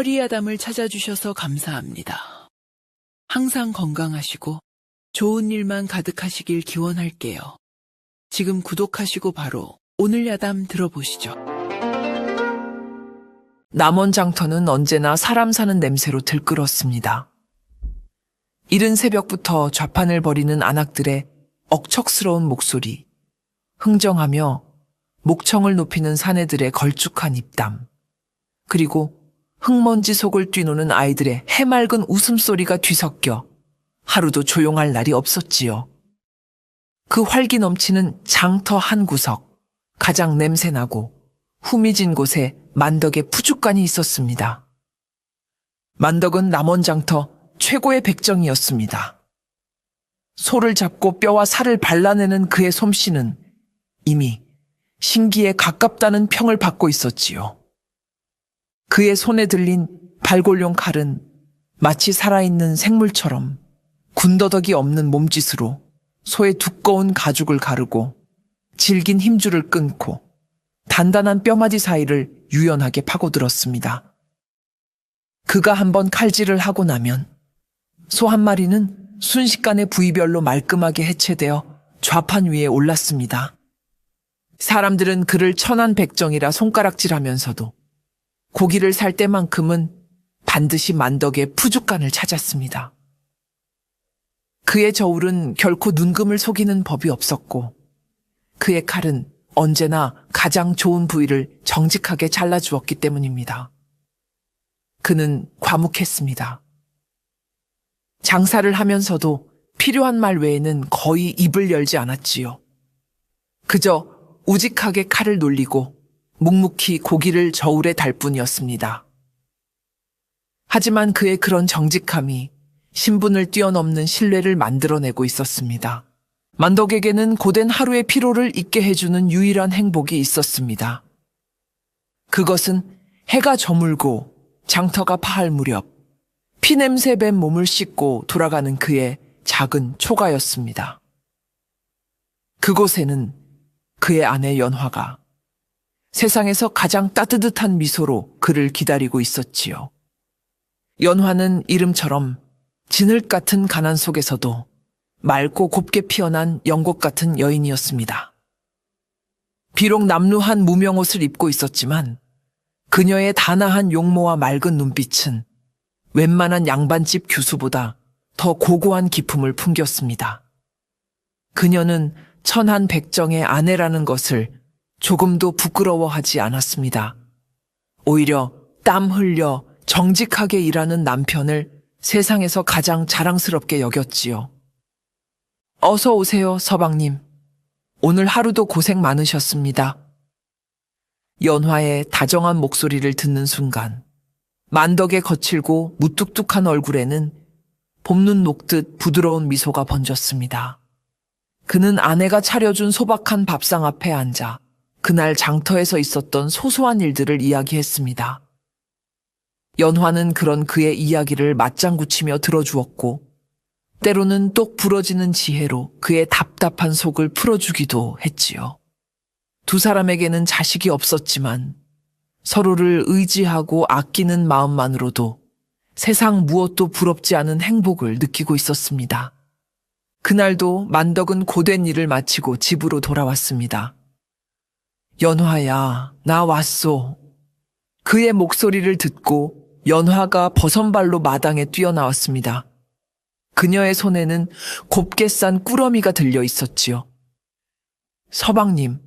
허리야담을 찾아주셔서 감사합니다. 항상 건강하시고 좋은 일만 가득하시길 기원할게요. 지금 구독하시고 바로 오늘 야담 들어보시죠. 남원장터는 언제나 사람 사는 냄새로 들끓었습니다. 이른 새벽부터 좌판을 벌이는 안악들의 억척스러운 목소리, 흥정하며 목청을 높이는 사내들의 걸쭉한 입담, 그리고 흙먼지 속을 뛰노는 아이들의 해맑은 웃음소리가 뒤섞여 하루도 조용할 날이 없었지요. 그 활기 넘치는 장터 한 구석, 가장 냄새나고 후미진 곳에 만덕의 푸죽간이 있었습니다. 만덕은 남원장터 최고의 백정이었습니다. 소를 잡고 뼈와 살을 발라내는 그의 솜씨는 이미 신기에 가깝다는 평을 받고 있었지요. 그의 손에 들린 발골용 칼은 마치 살아있는 생물처럼 군더더기 없는 몸짓으로 소의 두꺼운 가죽을 가르고 질긴 힘줄을 끊고 단단한 뼈마디 사이를 유연하게 파고들었습니다. 그가 한번 칼질을 하고 나면 소 한 마리는 순식간에 부위별로 말끔하게 해체되어 좌판 위에 올랐습니다. 사람들은 그를 천한 백정이라 손가락질하면서도 고기를 살 때만큼은 반드시 만덕의 푸죽간을 찾았습니다. 그의 저울은 결코 눈금을 속이는 법이 없었고 그의 칼은 언제나 가장 좋은 부위를 정직하게 잘라주었기 때문입니다. 그는 과묵했습니다. 장사를 하면서도 필요한 말 외에는 거의 입을 열지 않았지요. 그저 우직하게 칼을 놀리고 묵묵히 고기를 저울에 달 뿐이었습니다. 하지만 그의 그런 정직함이 신분을 뛰어넘는 신뢰를 만들어내고 있었습니다. 만덕에게는 고된 하루의 피로를 잊게 해주는 유일한 행복이 있었습니다. 그것은 해가 저물고 장터가 파할 무렵 피냄새 밴 몸을 씻고 돌아가는 그의 작은 초가였습니다. 그곳에는 그의 아내 연화가 세상에서 가장 따뜻한 미소로 그를 기다리고 있었지요. 연화는 이름처럼 진흙 같은 가난 속에서도 맑고 곱게 피어난 연꽃 같은 여인이었습니다. 비록 남루한 무명옷을 입고 있었지만 그녀의 단아한 용모와 맑은 눈빛은 웬만한 양반집 교수보다 더 고고한 기품을 풍겼습니다. 그녀는 천한 백정의 아내라는 것을 조금도 부끄러워하지 않았습니다. 오히려 땀 흘려 정직하게 일하는 남편을 세상에서 가장 자랑스럽게 여겼지요. 어서 오세요, 서방님. 오늘 하루도 고생 많으셨습니다. 연화의 다정한 목소리를 듣는 순간 만덕의 거칠고 무뚝뚝한 얼굴에는 봄눈 녹듯 부드러운 미소가 번졌습니다. 그는 아내가 차려준 소박한 밥상 앞에 앉아 그날 장터에서 있었던 소소한 일들을 이야기했습니다. 연화는 그런 그의 이야기를 맞장구치며 들어주었고 때로는 똑 부러지는 지혜로 그의 답답한 속을 풀어주기도 했지요. 두 사람에게는 자식이 없었지만 서로를 의지하고 아끼는 마음만으로도 세상 무엇도 부럽지 않은 행복을 느끼고 있었습니다. 그날도 만덕은 고된 일을 마치고 집으로 돌아왔습니다. 연화야, 나 왔소. 그의 목소리를 듣고 연화가 버선발로 마당에 뛰어나왔습니다. 그녀의 손에는 곱게 싼 꾸러미가 들려 있었지요. 서방님,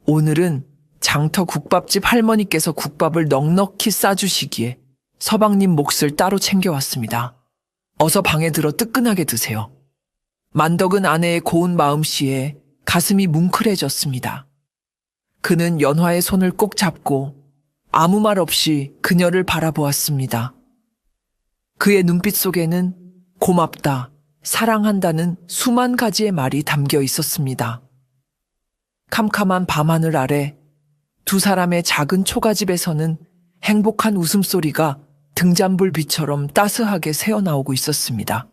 오늘은 장터 국밥집 할머니께서 국밥을 넉넉히 싸주시기에 서방님 몫을 따로 챙겨왔습니다. 어서 방에 들어 뜨끈하게 드세요. 만덕은 아내의 고운 마음씨에 가슴이 뭉클해졌습니다. 그는 연화의 손을 꼭 잡고 아무 말 없이 그녀를 바라보았습니다. 그의 눈빛 속에는 고맙다, 사랑한다는 수만 가지의 말이 담겨 있었습니다. 캄캄한 밤하늘 아래 두 사람의 작은 초가집에서는 행복한 웃음소리가 등잔불빛처럼 따스하게 새어나오고 있었습니다.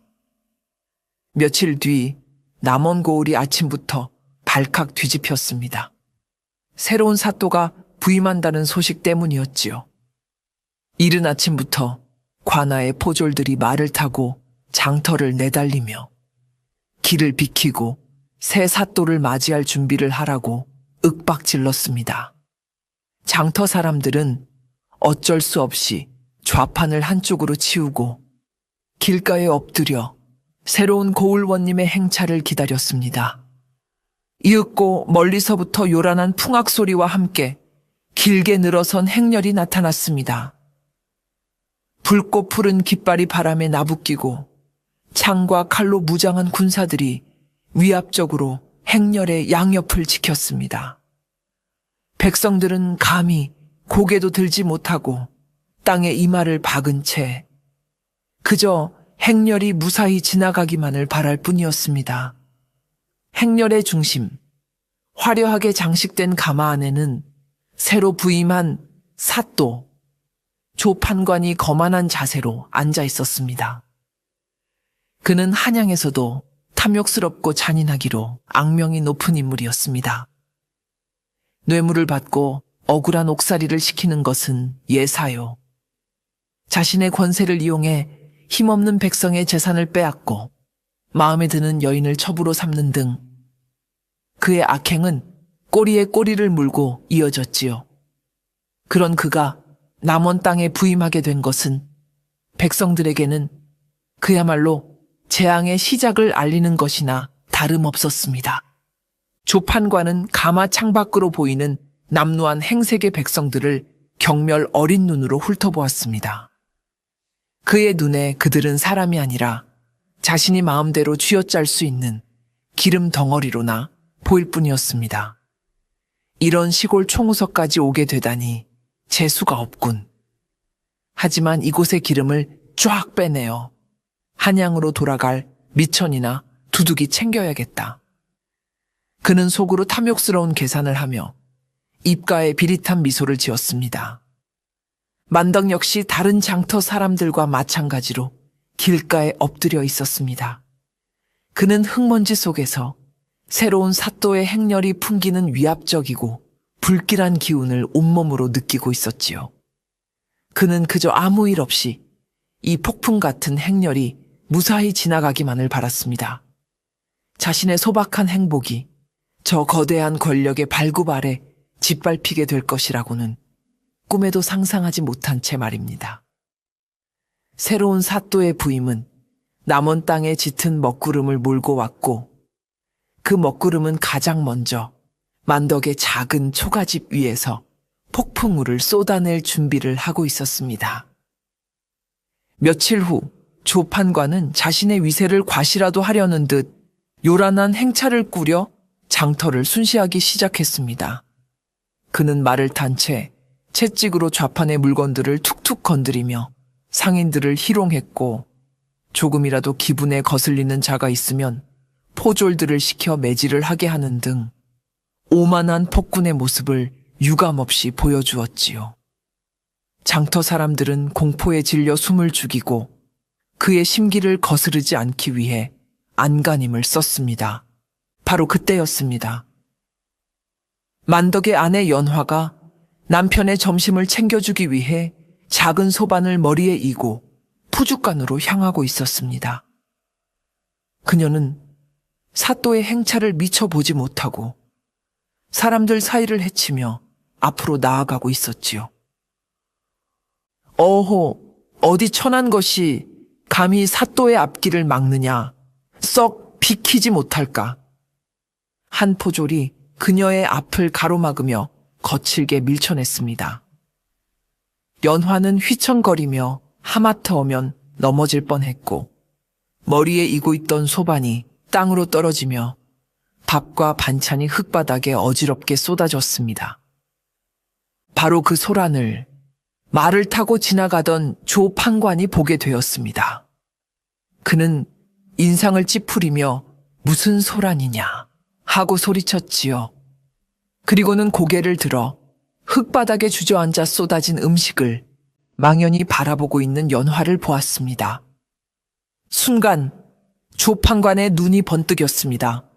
며칠 뒤 남원 고을이 아침부터 발칵 뒤집혔습니다. 새로운 사또가 부임한다는 소식 때문이었지요. 이른 아침부터 관아의 포졸들이 말을 타고 장터를 내달리며 길을 비키고 새 사또를 맞이할 준비를 하라고 윽박질렀습니다. 장터 사람들은 어쩔 수 없이 좌판을 한쪽으로 치우고 길가에 엎드려 새로운 고을원님의 행차를 기다렸습니다. 이윽고 멀리서부터 요란한 풍악 소리와 함께 길게 늘어선 행렬이 나타났습니다. 붉고 푸른 깃발이 바람에 나부끼고 창과 칼로 무장한 군사들이 위압적으로 행렬의 양옆을 지켰습니다. 백성들은 감히 고개도 들지 못하고 땅에 이마를 박은 채 그저 행렬이 무사히 지나가기만을 바랄 뿐이었습니다. 행렬의 중심, 화려하게 장식된 가마 안에는 새로 부임한 사또, 조판관이 거만한 자세로 앉아 있었습니다. 그는 한양에서도 탐욕스럽고 잔인하기로 악명이 높은 인물이었습니다. 뇌물을 받고 억울한 옥살이를 시키는 것은 예사요. 자신의 권세를 이용해 힘없는 백성의 재산을 빼앗고 마음에 드는 여인을 첩으로 삼는 등 그의 악행은 꼬리에 꼬리를 물고 이어졌지요. 그런 그가 남원 땅에 부임하게 된 것은 백성들에게는 그야말로 재앙의 시작을 알리는 것이나 다름없었습니다. 조판관은 가마 창밖으로 보이는 남루한 행색의 백성들을 경멸 어린 눈으로 훑어보았습니다. 그의 눈에 그들은 사람이 아니라 자신이 마음대로 쥐어짤 수 있는 기름 덩어리로나 보일 뿐이었습니다. 이런 시골 총우석까지 오게 되다니 재수가 없군. 하지만 이곳의 기름을 쫙 빼내어 한양으로 돌아갈 미천이나 두둑이 챙겨야겠다. 그는 속으로 탐욕스러운 계산을 하며 입가에 비릿한 미소를 지었습니다. 만덕 역시 다른 장터 사람들과 마찬가지로 길가에 엎드려 있었습니다. 그는 흙먼지 속에서 새로운 사또의 행렬이 풍기는 위압적이고 불길한 기운을 온몸으로 느끼고 있었지요. 그는 그저 아무 일 없이 이 폭풍 같은 행렬이 무사히 지나가기만을 바랐습니다. 자신의 소박한 행복이 저 거대한 권력의 발굽 아래 짓밟히게 될 것이라고는 꿈에도 상상하지 못한 채 말입니다. 새로운 사또의 부임은 남원 땅에 짙은 먹구름을 몰고 왔고 그 먹구름은 가장 먼저 만덕의 작은 초가집 위에서 폭풍우를 쏟아낼 준비를 하고 있었습니다. 며칠 후 조판관은 자신의 위세를 과시라도 하려는 듯 요란한 행차를 꾸려 장터를 순시하기 시작했습니다. 그는 말을 탄 채 채찍으로 좌판의 물건들을 툭툭 건드리며 상인들을 희롱했고 조금이라도 기분에 거슬리는 자가 있으면 포졸들을 시켜 매질을 하게 하는 등 오만한 폭군의 모습을 유감없이 보여주었지요. 장터 사람들은 공포에 질려 숨을 죽이고 그의 심기를 거스르지 않기 위해 안간힘을 썼습니다. 바로 그때였습니다. 만덕의 아내 연화가 남편의 점심을 챙겨주기 위해 작은 소반을 머리에 이고 푸죽간으로 향하고 있었습니다. 그녀는 사또의 행차를 미처 보지 못하고 사람들 사이를 헤치며 앞으로 나아가고 있었지요. 어호, 어디 천한 것이 감히 사또의 앞길을 막느냐, 썩 비키지 못할까. 한 포졸이 그녀의 앞을 가로막으며 거칠게 밀쳐냈습니다. 연화는 휘청거리며 하마터면 넘어질 뻔했고 머리에 이고 있던 소반이 땅으로 떨어지며 밥과 반찬이 흙바닥에 어지럽게 쏟아졌습니다. 바로 그 소란을 말을 타고 지나가던 조판관이 보게 되었습니다. 그는 인상을 찌푸리며 무슨 소란이냐 하고 소리쳤지요. 그리고는 고개를 들어 흙바닥에 주저앉아 쏟아진 음식을 망연히 바라보고 있는 연화를 보았습니다. 순간 조판관의 눈이 번뜩였습니다.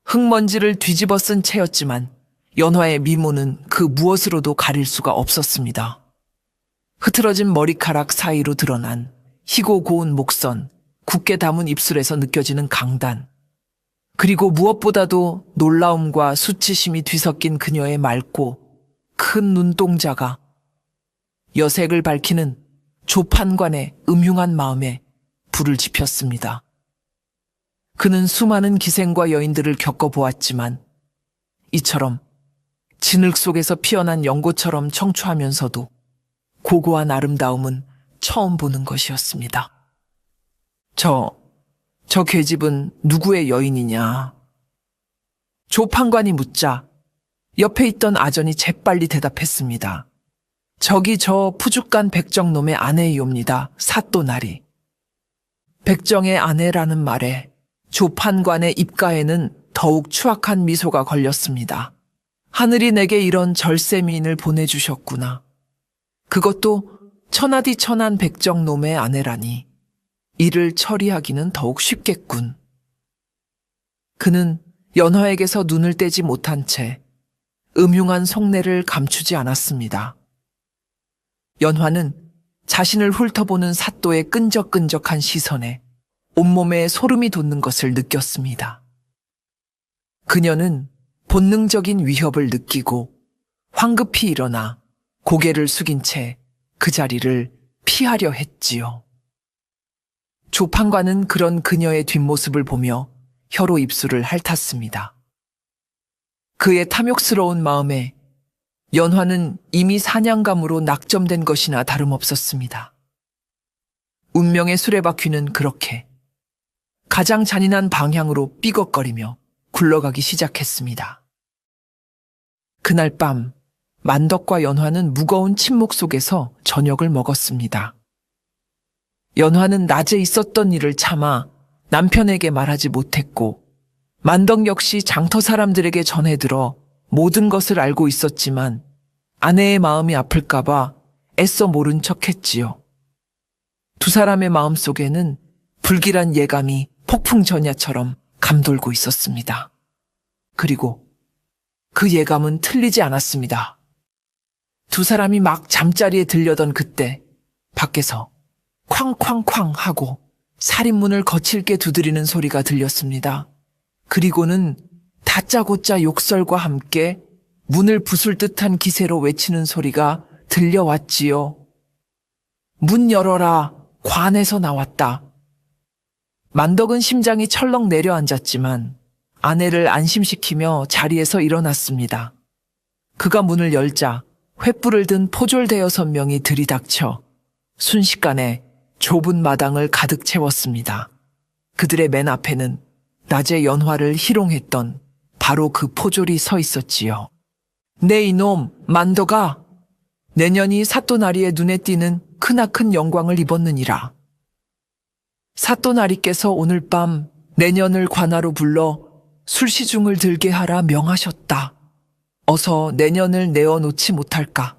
흙먼지를 뒤집어 쓴 채였지만 연화의 미모는 그 무엇으로도 가릴 수가 없었습니다. 흐트러진 머리카락 사이로 드러난 희고 고운 목선, 굳게 담은 입술에서 느껴지는 강단, 그리고 무엇보다도 놀라움과 수치심이 뒤섞인 그녀의 맑고 큰 눈동자가 여색을 밝히는 조판관의 음흉한 마음에 불을 지폈습니다. 그는 수많은 기생과 여인들을 겪어보았지만 이처럼 진흙 속에서 피어난 연고처럼 청초하면서도 고고한 아름다움은 처음 보는 것이었습니다. 저 계집은 누구의 여인이냐? 조판관이 묻자 옆에 있던 아전이 재빨리 대답했습니다. 저기 저 푸죽간 백정놈의 아내이옵니다. 사또나리. 백정의 아내라는 말에 조판관의 입가에는 더욱 추악한 미소가 걸렸습니다. 하늘이 내게 이런 절세미인을 보내주셨구나. 그것도 천하디 천한 백정놈의 아내라니. 이를 처리하기는 더욱 쉽겠군. 그는 연화에게서 눈을 떼지 못한 채 음흉한 속내를 감추지 않았습니다. 연화는 자신을 훑어보는 사또의 끈적끈적한 시선에 온몸에 소름이 돋는 것을 느꼈습니다. 그녀는 본능적인 위협을 느끼고 황급히 일어나 고개를 숙인 채 그 자리를 피하려 했지요. 조판관은 그런 그녀의 뒷모습을 보며 혀로 입술을 핥았습니다. 그의 탐욕스러운 마음에 연화는 이미 사냥감으로 낙점된 것이나 다름없었습니다. 운명의 수레바퀴는 그렇게 가장 잔인한 방향으로 삐걱거리며 굴러가기 시작했습니다. 그날 밤 만덕과 연화는 무거운 침묵 속에서 저녁을 먹었습니다. 연화는 낮에 있었던 일을 참아 남편에게 말하지 못했고 만덕 역시 장터 사람들에게 전해들어 모든 것을 알고 있었지만 아내의 마음이 아플까봐 애써 모른 척했지요. 두 사람의 마음속에는 불길한 예감이 폭풍전야처럼 감돌고 있었습니다. 그리고 그 예감은 틀리지 않았습니다. 두 사람이 막 잠자리에 들려던 그때 밖에서 쾅쾅쾅 하고 살인문을 거칠게 두드리는 소리가 들렸습니다. 그리고는 다짜고짜 욕설과 함께 문을 부술 듯한 기세로 외치는 소리가 들려왔지요. 문 열어라. 관에서 나왔다. 만덕은 심장이 철렁 내려앉았지만 아내를 안심시키며 자리에서 일어났습니다. 그가 문을 열자 횃불을 든 포졸 대여섯 명이 들이닥쳐 순식간에 좁은 마당을 가득 채웠습니다. 그들의 맨 앞에는 낮에 연화를 희롱했던 바로 그 포졸이 서 있었지요. 네 이놈 만덕아, 내년이 사또나리의 눈에 띄는 크나큰 영광을 입었느니라. 사또나리께서 오늘 밤 내년을 관하로 불러 술시중을 들게 하라 명하셨다. 어서 내년을 내어놓지 못할까.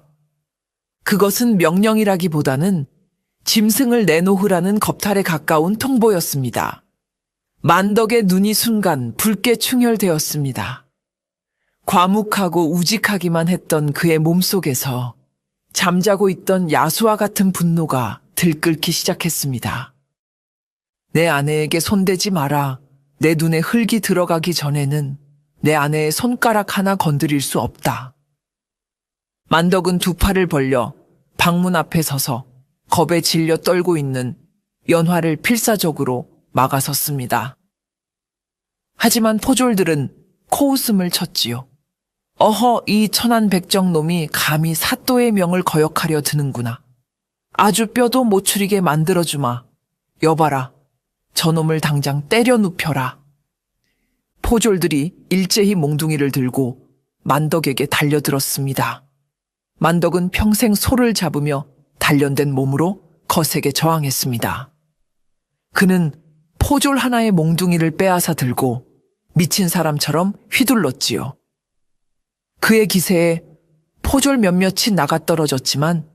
그것은 명령이라기보다는 짐승을 내놓으라는 겁탈에 가까운 통보였습니다. 만덕의 눈이 순간 붉게 충혈되었습니다. 과묵하고 우직하기만 했던 그의 몸속에서 잠자고 있던 야수와 같은 분노가 들끓기 시작했습니다. 내 아내에게 손대지 마라. 내 눈에 흙이 들어가기 전에는 내 아내의 손가락 하나 건드릴 수 없다. 만덕은 두 팔을 벌려 방문 앞에 서서 겁에 질려 떨고 있는 연화를 필사적으로 막아섰습니다. 하지만 포졸들은 코웃음을 쳤지요. 어허, 이 천한 백정놈이 감히 사또의 명을 거역하려 드는구나. 아주 뼈도 못 추리게 만들어주마. 여봐라, 저놈을 당장 때려 눕혀라. 포졸들이 일제히 몽둥이를 들고 만덕에게 달려들었습니다. 만덕은 평생 소를 잡으며 단련된 몸으로 거세게 저항했습니다. 그는 포졸 하나의 몽둥이를 빼앗아 들고 미친 사람처럼 휘둘렀지요. 그의 기세에 포졸 몇몇이 나가떨어졌지만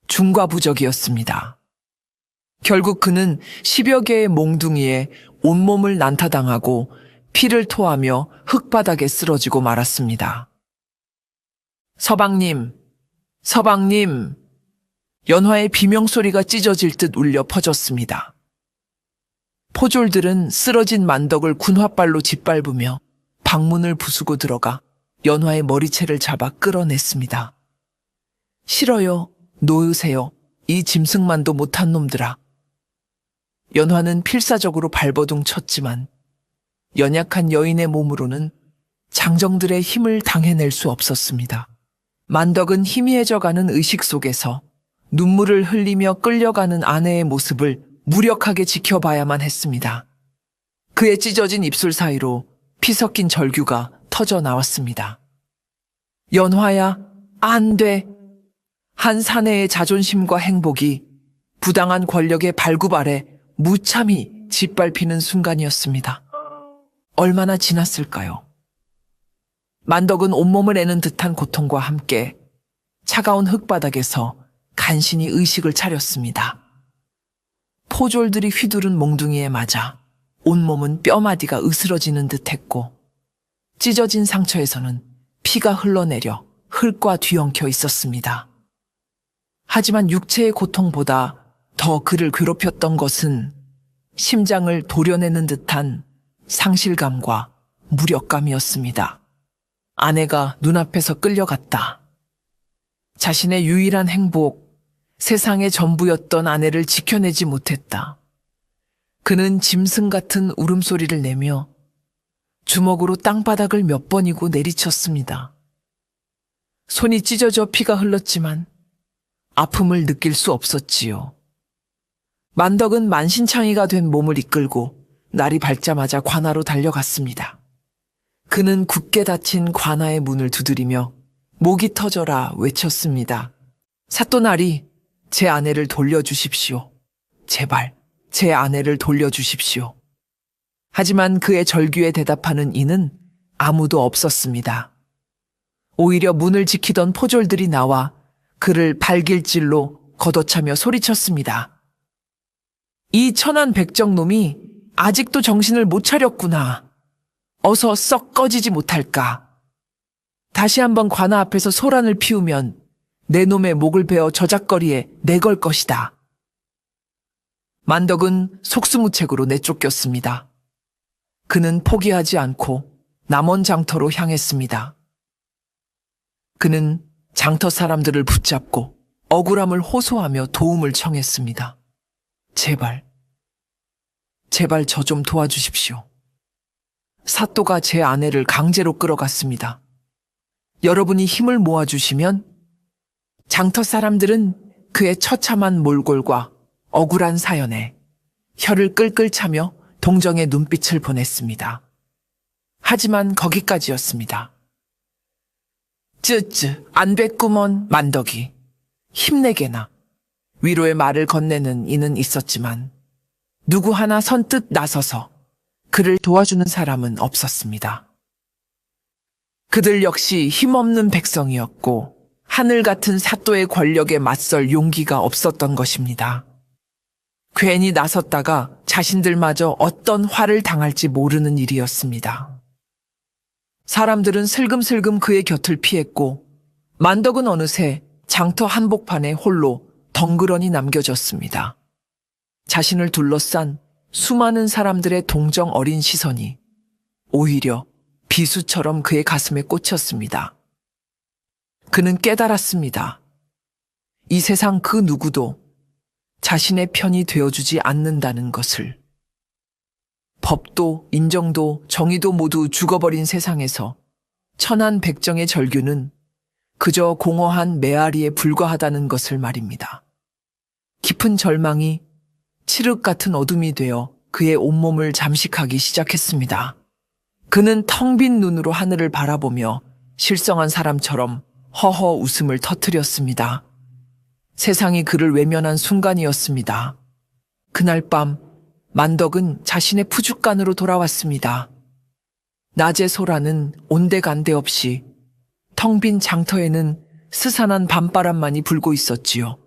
중과부적이었습니다. 결국 그는 10여 개의 몽둥이에 온몸을 난타당하고 피를 토하며 흙바닥에 쓰러지고 말았습니다. 서방님, 서방님. 연화의 비명소리가 찢어질 듯 울려 퍼졌습니다. 포졸들은 쓰러진 만덕을 군화발로 짓밟으며 방문을 부수고 들어가 연화의 머리채를 잡아 끌어냈습니다. 싫어요. 놓으세요. 이 짐승만도 못한 놈들아. 연화는 필사적으로 발버둥 쳤지만 연약한 여인의 몸으로는 장정들의 힘을 당해낼 수 없었습니다. 만덕은 희미해져가는 의식 속에서 눈물을 흘리며 끌려가는 아내의 모습을 무력하게 지켜봐야만 했습니다. 그의 찢어진 입술 사이로 피 섞인 절규가 터져 나왔습니다. 연화야, 안 돼. 한 사내의 자존심과 행복이 부당한 권력의 발굽 아래 무참히 짓밟히는 순간이었습니다. 얼마나 지났을까요? 만덕은 온몸을 애는 듯한 고통과 함께 차가운 흙바닥에서 간신히 의식을 차렸습니다. 포졸들이 휘두른 몽둥이에 맞아 온몸은 뼈마디가 으스러지는 듯했고 찢어진 상처에서는 피가 흘러내려 흙과 뒤엉켜 있었습니다. 하지만 육체의 고통보다 더 그를 괴롭혔던 것은 심장을 도려내는 듯한 상실감과 무력감이었습니다. 아내가 눈앞에서 끌려갔다. 자신의 유일한 행복, 세상의 전부였던 아내를 지켜내지 못했다. 그는 짐승 같은 울음소리를 내며 주먹으로 땅바닥을 몇 번이고 내리쳤습니다. 손이 찢어져 피가 흘렀지만 아픔을 느낄 수 없었지요. 만덕은 만신창이가 된 몸을 이끌고 날이 밝자마자 관아로 달려갔습니다. 그는 굳게 닫힌 관아의 문을 두드리며 목이 터져라 외쳤습니다. 사또나리, 제 아내를 돌려주십시오. 제발, 제 아내를 돌려주십시오. 하지만 그의 절규에 대답하는 이는 아무도 없었습니다. 오히려 문을 지키던 포졸들이 나와 그를 발길질로 걷어차며 소리쳤습니다. 이 천한 백정놈이 아직도 정신을 못 차렸구나. 어서 썩 꺼지지 못할까. 다시 한번 관아 앞에서 소란을 피우면 내 놈의 목을 베어 저작거리에 내걸 것이다. 만덕은 속수무책으로 내쫓겼습니다. 그는 포기하지 않고 남원 장터로 향했습니다. 그는 장터 사람들을 붙잡고 억울함을 호소하며 도움을 청했습니다. 제발, 제발 저 좀 도와주십시오. 사또가 제 아내를 강제로 끌어갔습니다. 여러분이 힘을 모아주시면 장터 사람들은 그의 처참한 몰골과 억울한 사연에 혀를 끌끌 차며 동정의 눈빛을 보냈습니다. 하지만 거기까지였습니다. 쯔쯔, 안 됐구먼 만덕이. 힘내게나. 위로의 말을 건네는 이는 있었지만 누구 하나 선뜻 나서서 그를 도와주는 사람은 없었습니다. 그들 역시 힘없는 백성이었고 하늘 같은 사또의 권력에 맞설 용기가 없었던 것입니다. 괜히 나섰다가 자신들마저 어떤 화를 당할지 모르는 일이었습니다. 사람들은 슬금슬금 그의 곁을 피했고 만덕은 어느새 장터 한복판에 홀로 덩그러니 남겨졌습니다. 자신을 둘러싼 수많은 사람들의 동정 어린 시선이 오히려 비수처럼 그의 가슴에 꽂혔습니다. 그는 깨달았습니다. 이 세상 그 누구도 자신의 편이 되어주지 않는다는 것을. 법도 인정도 정의도 모두 죽어버린 세상에서 천한 백정의 절규는 그저 공허한 메아리에 불과하다는 것을 말입니다. 깊은 절망이 칠흑 같은 어둠이 되어 그의 온몸을 잠식하기 시작했습니다. 그는 텅 빈 눈으로 하늘을 바라보며 실성한 사람처럼 허허 웃음을 터뜨렸습니다. 세상이 그를 외면한 순간이었습니다. 그날 밤 만덕은 자신의 푸죽간으로 돌아왔습니다. 낮의 소라는 온데간데 없이 텅 빈 장터에는 스산한 밤바람만이 불고 있었지요.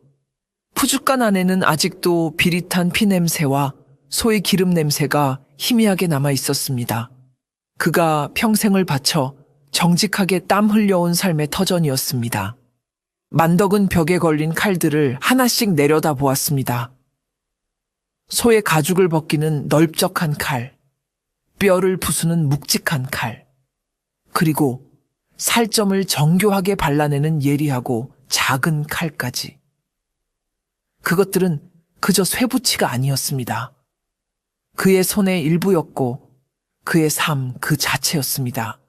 푸죽간 안에는 아직도 비릿한 피냄새와 소의 기름 냄새가 희미하게 남아 있었습니다. 그가 평생을 바쳐 정직하게 땀 흘려온 삶의 터전이었습니다. 만덕은 벽에 걸린 칼들을 하나씩 내려다 보았습니다. 소의 가죽을 벗기는 넓적한 칼, 뼈를 부수는 묵직한 칼, 그리고 살점을 정교하게 발라내는 예리하고 작은 칼까지. 그것들은 그저 쇠붙이가 아니었습니다. 그의 손의 일부였고 그의 삶 그 자체였습니다.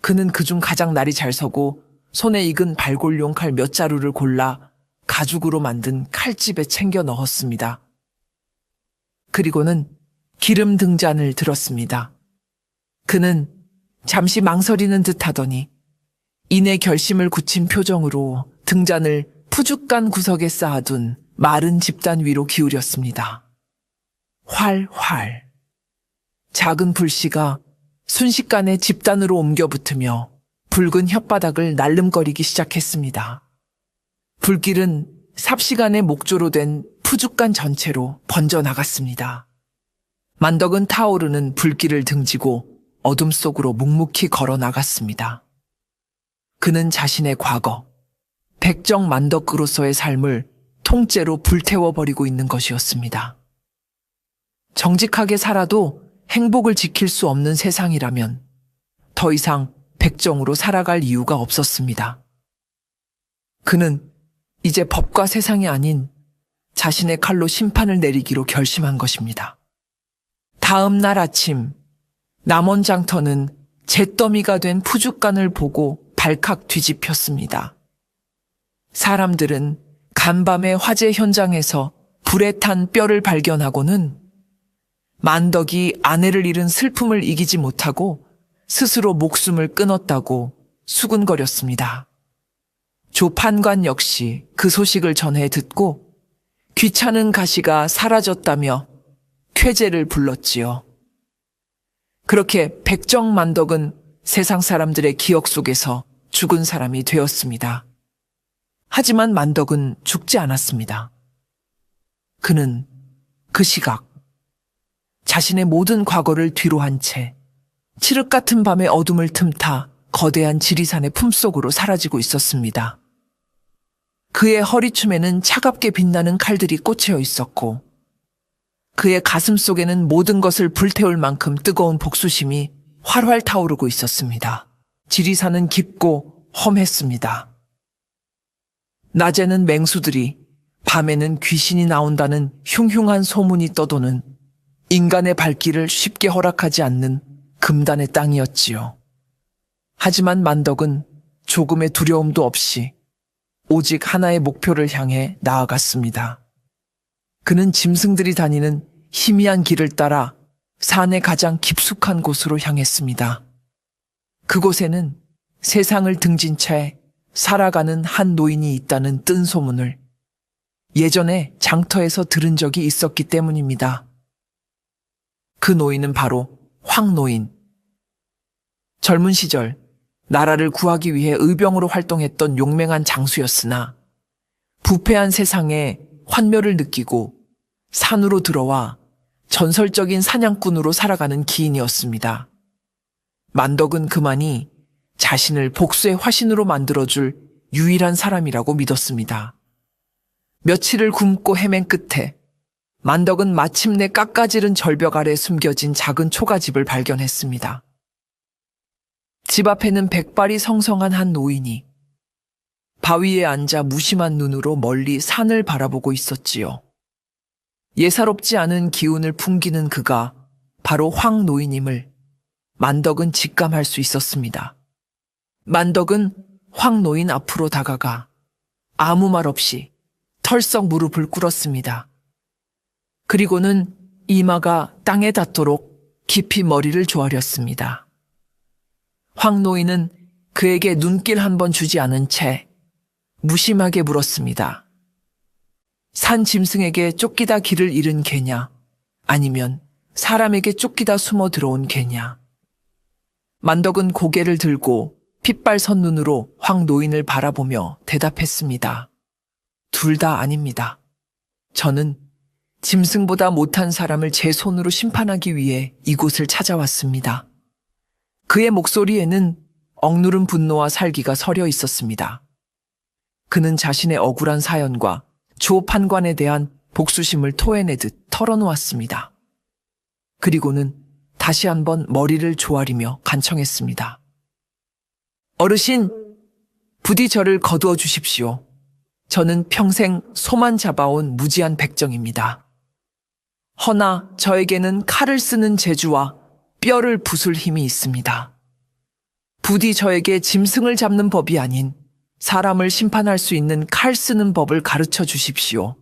그는 그중 가장 날이 잘 서고 손에 익은 발골용 칼 몇 자루를 골라 가죽으로 만든 칼집에 챙겨 넣었습니다. 그리고는 기름 등잔을 들었습니다. 그는 잠시 망설이는 듯 하더니 이내 결심을 굳힌 표정으로 등잔을 푸죽간 구석에 쌓아둔 마른 집단 위로 기울였습니다. 활활. 작은 불씨가 순식간에 집단으로 옮겨 붙으며 붉은 혓바닥을 날름거리기 시작했습니다. 불길은 삽시간에 목조로 된 푸죽간 전체로 번져나갔습니다. 만덕은 타오르는 불길을 등지고 어둠 속으로 묵묵히 걸어 나갔습니다. 그는 자신의 과거, 백정 만덕으로서의 삶을 통째로 불태워버리고 있는 것이었습니다. 정직하게 살아도 행복을 지킬 수 없는 세상이라면 더 이상 백정으로 살아갈 이유가 없었습니다. 그는 이제 법과 세상이 아닌 자신의 칼로 심판을 내리기로 결심한 것입니다. 다음 날 아침, 남원장터는 잿더미가 된 푸죽간을 보고 발칵 뒤집혔습니다. 사람들은 간밤의 화재 현장에서 불에 탄 뼈를 발견하고는 만덕이 아내를 잃은 슬픔을 이기지 못하고 스스로 목숨을 끊었다고 수군거렸습니다. 조 판관 역시 그 소식을 전해 듣고 귀찮은 가시가 사라졌다며 쾌재를 불렀지요. 그렇게 백정만덕은 세상 사람들의 기억 속에서 죽은 사람이 되었습니다. 하지만 만덕은 죽지 않았습니다. 그는 그 시각 자신의 모든 과거를 뒤로 한 채 칠흑 같은 밤의 어둠을 틈타 거대한 지리산의 품속으로 사라지고 있었습니다. 그의 허리춤에는 차갑게 빛나는 칼들이 꽂혀 있었고 그의 가슴 속에는 모든 것을 불태울 만큼 뜨거운 복수심이 활활 타오르고 있었습니다. 지리산은 깊고 험했습니다. 낮에는 맹수들이, 밤에는 귀신이 나온다는 흉흉한 소문이 떠도는 인간의 발길을 쉽게 허락하지 않는 금단의 땅이었지요. 하지만 만덕은 조금의 두려움도 없이 오직 하나의 목표를 향해 나아갔습니다. 그는 짐승들이 다니는 희미한 길을 따라 산의 가장 깊숙한 곳으로 향했습니다. 그곳에는 세상을 등진 채 살아가는 한 노인이 있다는 뜬 소문을 예전에 장터에서 들은 적이 있었기 때문입니다. 그 노인은 바로 황노인. 젊은 시절 나라를 구하기 위해 의병으로 활동했던 용맹한 장수였으나 부패한 세상에 환멸을 느끼고 산으로 들어와 전설적인 사냥꾼으로 살아가는 기인이었습니다. 만덕은 그만이 자신을 복수의 화신으로 만들어줄 유일한 사람이라고 믿었습니다. 며칠을 굶고 헤맨 끝에 만덕은 마침내 깎아지른 절벽 아래 숨겨진 작은 초가집을 발견했습니다. 집 앞에는 백발이 성성한 한 노인이 바위에 앉아 무심한 눈으로 멀리 산을 바라보고 있었지요. 예사롭지 않은 기운을 풍기는 그가 바로 황 노인임을 만덕은 직감할 수 있었습니다. 만덕은 황 노인 앞으로 다가가 아무 말 없이 털썩 무릎을 꿇었습니다. 그리고는 이마가 땅에 닿도록 깊이 머리를 조아렸습니다. 황 노인은 그에게 눈길 한 번 주지 않은 채 무심하게 물었습니다. 산 짐승에게 쫓기다 길을 잃은 개냐? 아니면 사람에게 쫓기다 숨어 들어온 개냐? 만덕은 고개를 들고 핏발선 눈으로 황 노인을 바라보며 대답했습니다. 둘 다 아닙니다. 저는 짐승보다 못한 사람을 제 손으로 심판하기 위해 이곳을 찾아왔습니다. 그의 목소리에는 억누른 분노와 살기가 서려 있었습니다. 그는 자신의 억울한 사연과 조 판관에 대한 복수심을 토해내듯 털어놓았습니다. 그리고는 다시 한번 머리를 조아리며 간청했습니다. 어르신, 부디 저를 거두어 주십시오. 저는 평생 소만 잡아온 무지한 백정입니다. 허나 저에게는 칼을 쓰는 재주와 뼈를 부술 힘이 있습니다. 부디 저에게 짐승을 잡는 법이 아닌 사람을 심판할 수 있는 칼 쓰는 법을 가르쳐 주십시오.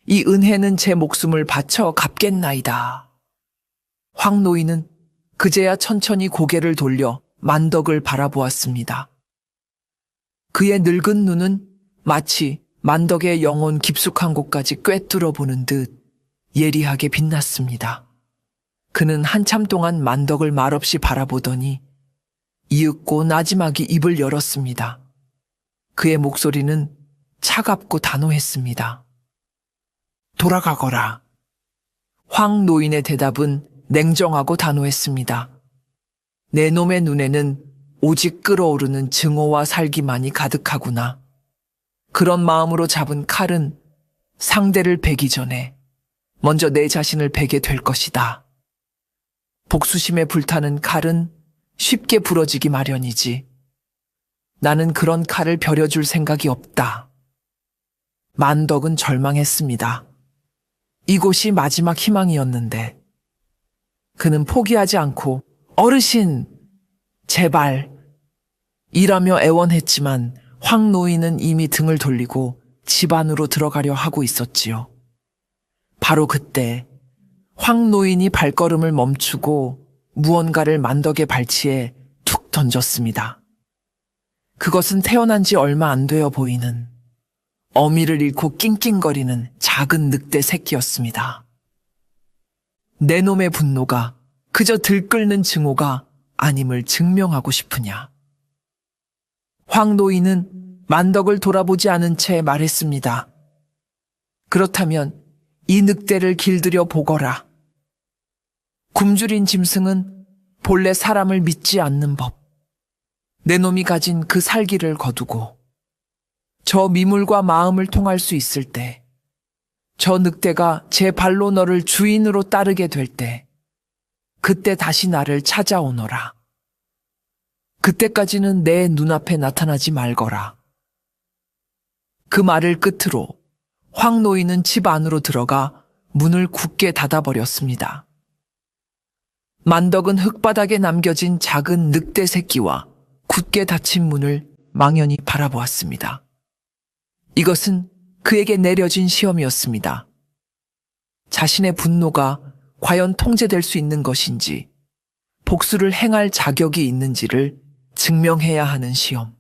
이 은혜는 제 목숨을 바쳐 갚겠나이다. 황 노인은 그제야 천천히 고개를 돌려 만덕을 바라보았습니다. 그의 늙은 눈은 마치 만덕의 영혼 깊숙한 곳까지 꿰뚫어 보는 듯 예리하게 빛났습니다. 그는 한참 동안 만덕을 말없이 바라보더니 이윽고 나지막이 입을 열었습니다. 그의 목소리는 차갑고 단호했습니다. 돌아가거라. 황 노인의 대답은 냉정하고 단호했습니다. 내 놈의 눈에는 오직 끓어오르는 증오와 살기만이 가득하구나. 그런 마음으로 잡은 칼은 상대를 베기 전에 먼저 내 자신을 베게 될 것이다. 복수심에 불타는 칼은 쉽게 부러지기 마련이지. 나는 그런 칼을 벼려줄 생각이 없다. 만덕은 절망했습니다. 이곳이 마지막 희망이었는데 그는 포기하지 않고 어르신, 제발 이라며 애원했지만 황 노인은 이미 등을 돌리고 집 안으로 들어가려 하고 있었지요. 바로 그때 황 노인이 발걸음을 멈추고 무언가를 만덕의 발치에 툭 던졌습니다. 그것은 태어난 지 얼마 안 되어 보이는 어미를 잃고 낑낑거리는 작은 늑대 새끼였습니다. 내 놈의 분노가 그저 들끓는 증오가 아님을 증명하고 싶으냐. 황 노인은 만덕을 돌아보지 않은 채 말했습니다. 그렇다면 이 늑대를 길들여 보거라. 굶주린 짐승은 본래 사람을 믿지 않는 법. 내 놈이 가진 그 살기를 거두고 저 미물과 마음을 통할 수 있을 때, 저 늑대가 제 발로 너를 주인으로 따르게 될 때, 그때 다시 나를 찾아오너라. 그때까지는 내 눈앞에 나타나지 말거라. 그 말을 끝으로 황 노인은 집 안으로 들어가 문을 굳게 닫아버렸습니다. 만덕은 흙바닥에 남겨진 작은 늑대 새끼와 굳게 닫힌 문을 망연히 바라보았습니다. 이것은 그에게 내려진 시험이었습니다. 자신의 분노가 과연 통제될 수 있는 것인지, 복수를 행할 자격이 있는지를 증명해야 하는 시험.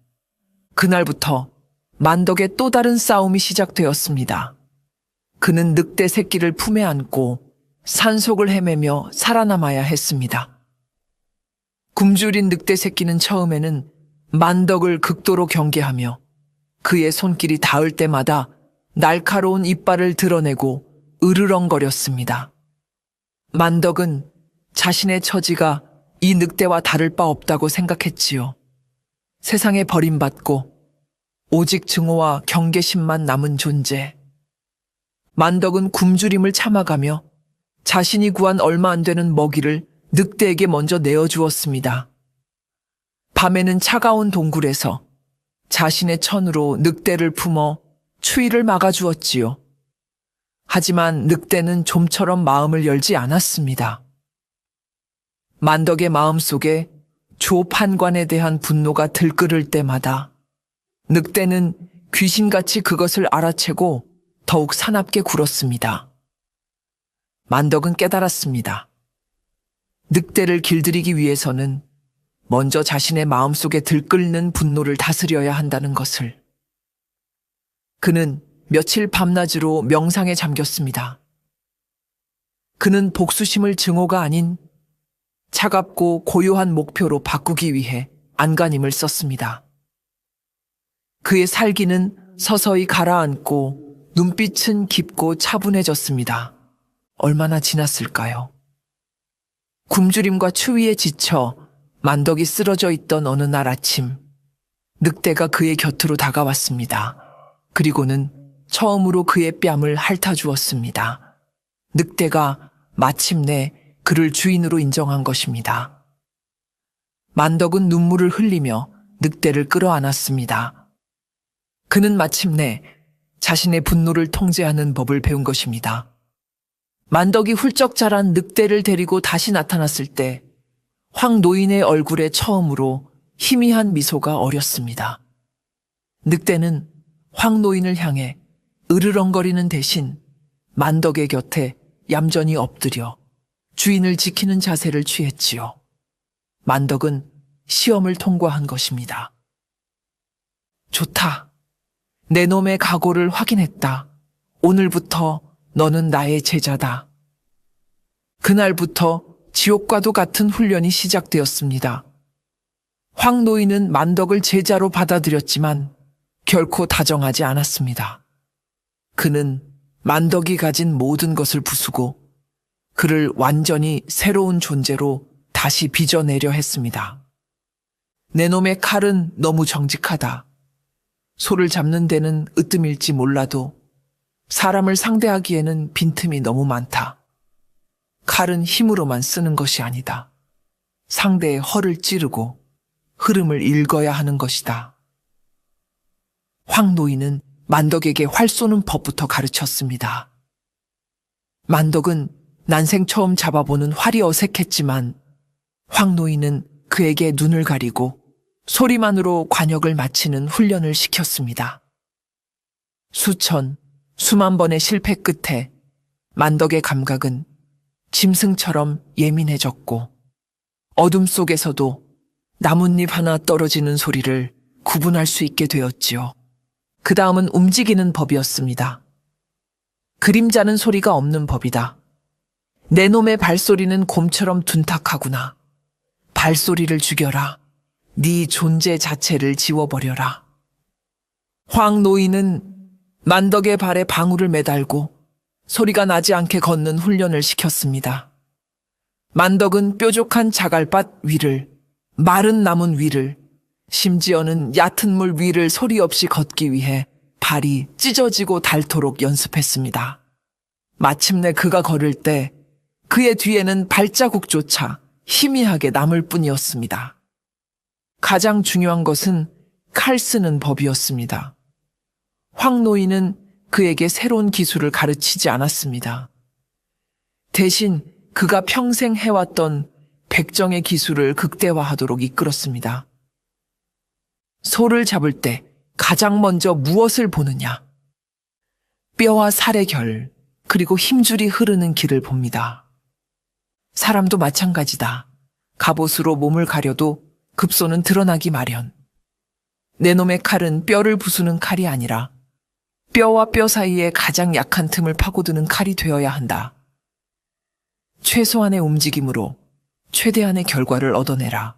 그날부터 만덕의 또 다른 싸움이 시작되었습니다. 그는 늑대 새끼를 품에 안고 산속을 헤매며 살아남아야 했습니다. 굶주린 늑대 새끼는 처음에는 만덕을 극도로 경계하며 그의 손길이 닿을 때마다 날카로운 이빨을 드러내고 으르렁거렸습니다. 만덕은 자신의 처지가 이 늑대와 다를 바 없다고 생각했지요. 세상에 버림받고 오직 증오와 경계심만 남은 존재. 만덕은 굶주림을 참아가며 자신이 구한 얼마 안 되는 먹이를 늑대에게 먼저 내어주었습니다. 밤에는 차가운 동굴에서 자신의 천으로 늑대를 품어 추위를 막아주었지요. 하지만 늑대는 좀처럼 마음을 열지 않았습니다. 만덕의 마음속에 조 판관에 대한 분노가 들끓을 때마다 늑대는 귀신같이 그것을 알아채고 더욱 사납게 굴었습니다. 만덕은 깨달았습니다. 늑대를 길들이기 위해서는 먼저 자신의 마음속에 들끓는 분노를 다스려야 한다는 것을. 그는 며칠 밤낮으로 명상에 잠겼습니다. 그는 복수심을 증오가 아닌 차갑고 고요한 목표로 바꾸기 위해 안간힘을 썼습니다. 그의 살기는 서서히 가라앉고 눈빛은 깊고 차분해졌습니다. 얼마나 지났을까요? 굶주림과 추위에 지쳐 만덕이 쓰러져 있던 어느 날 아침, 늑대가 그의 곁으로 다가왔습니다. 그리고는 처음으로 그의 뺨을 핥아주었습니다. 늑대가 마침내 그를 주인으로 인정한 것입니다. 만덕은 눈물을 흘리며 늑대를 끌어안았습니다. 그는 마침내 자신의 분노를 통제하는 법을 배운 것입니다. 만덕이 훌쩍 자란 늑대를 데리고 다시 나타났을 때 황 노인의 얼굴에 처음으로 희미한 미소가 어렸습니다. 늑대는 황 노인을 향해 으르렁거리는 대신 만덕의 곁에 얌전히 엎드려 주인을 지키는 자세를 취했지요. 만덕은 시험을 통과한 것입니다. 좋다. 내 놈의 각오를 확인했다. 오늘부터 너는 나의 제자다. 그날부터 지옥과도 같은 훈련이 시작되었습니다. 황 노인은 만덕을 제자로 받아들였지만 결코 다정하지 않았습니다. 그는 만덕이 가진 모든 것을 부수고 그를 완전히 새로운 존재로 다시 빚어내려 했습니다. 내 놈의 칼은 너무 정직하다. 소를 잡는 데는 으뜸일지 몰라도 사람을 상대하기에는 빈틈이 너무 많다. 칼은 힘으로만 쓰는 것이 아니다. 상대의 허를 찌르고 흐름을 읽어야 하는 것이다. 황 노인은 만덕에게 활 쏘는 법부터 가르쳤습니다. 만덕은 난생 처음 잡아보는 활이 어색했지만 황 노인은 그에게 눈을 가리고 소리만으로 관역을 맞히는 훈련을 시켰습니다. 수만 번의 실패 끝에 만덕의 감각은 짐승처럼 예민해졌고 어둠 속에서도 나뭇잎 하나 떨어지는 소리를 구분할 수 있게 되었지요. 그 다음은 움직이는 법이었습니다. 그림자는 소리가 없는 법이다. 내 놈의 발소리는 곰처럼 둔탁하구나. 발소리를 죽여라. 네 존재 자체를 지워버려라. 황 노인은 만덕의 발에 방울을 매달고 소리가 나지 않게 걷는 훈련을 시켰습니다. 만덕은 뾰족한 자갈밭 위를, 마른 나무 위를, 심지어는 얕은 물 위를 소리 없이 걷기 위해 발이 찢어지고 닳도록 연습했습니다. 마침내 그가 걸을 때 그의 뒤에는 발자국조차 희미하게 남을 뿐이었습니다. 가장 중요한 것은 칼 쓰는 법이었습니다. 황 노인은 그에게 새로운 기술을 가르치지 않았습니다. 대신 그가 평생 해왔던 백정의 기술을 극대화하도록 이끌었습니다. 소를 잡을 때 가장 먼저 무엇을 보느냐? 뼈와 살의 결, 그리고 힘줄이 흐르는 길을 봅니다. 사람도 마찬가지다. 갑옷으로 몸을 가려도 급소는 드러나기 마련. 내 놈의 칼은 뼈를 부수는 칼이 아니라 뼈와 뼈 사이에 가장 약한 틈을 파고드는 칼이 되어야 한다. 최소한의 움직임으로 최대한의 결과를 얻어내라.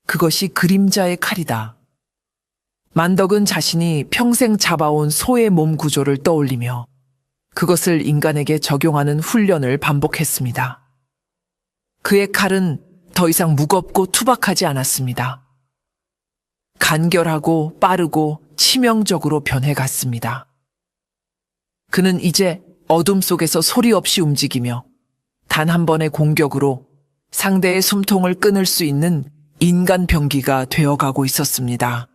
그것이 그림자의 칼이다. 만덕은 자신이 평생 잡아온 소의 몸 구조를 떠올리며 그것을 인간에게 적용하는 훈련을 반복했습니다. 그의 칼은 더 이상 무겁고 투박하지 않았습니다. 간결하고 빠르고 치명적으로 변해갔습니다. 그는 이제 어둠 속에서 소리 없이 움직이며 단 한 번의 공격으로 상대의 숨통을 끊을 수 있는 인간 병기가 되어가고 있었습니다.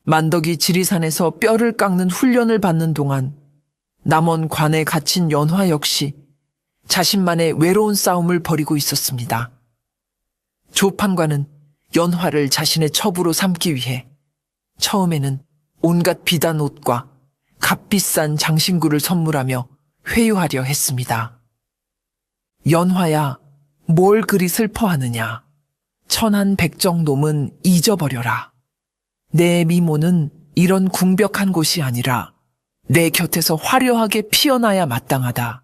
만덕이 지리산에서 뼈를 깎는 훈련을 받는 동안 남원 관에 갇힌 연화 역시 자신만의 외로운 싸움을 벌이고 있었습니다. 조판관은 연화를 자신의 첩으로 삼기 위해 처음에는 온갖 비단 옷과 값비싼 장신구를 선물하며 회유하려 했습니다. 연화야, 뭘 그리 슬퍼하느냐? 천한 백정놈은 잊어버려라. 내 미모는 이런 궁벽한 곳이 아니라 내 곁에서 화려하게 피어나야 마땅하다.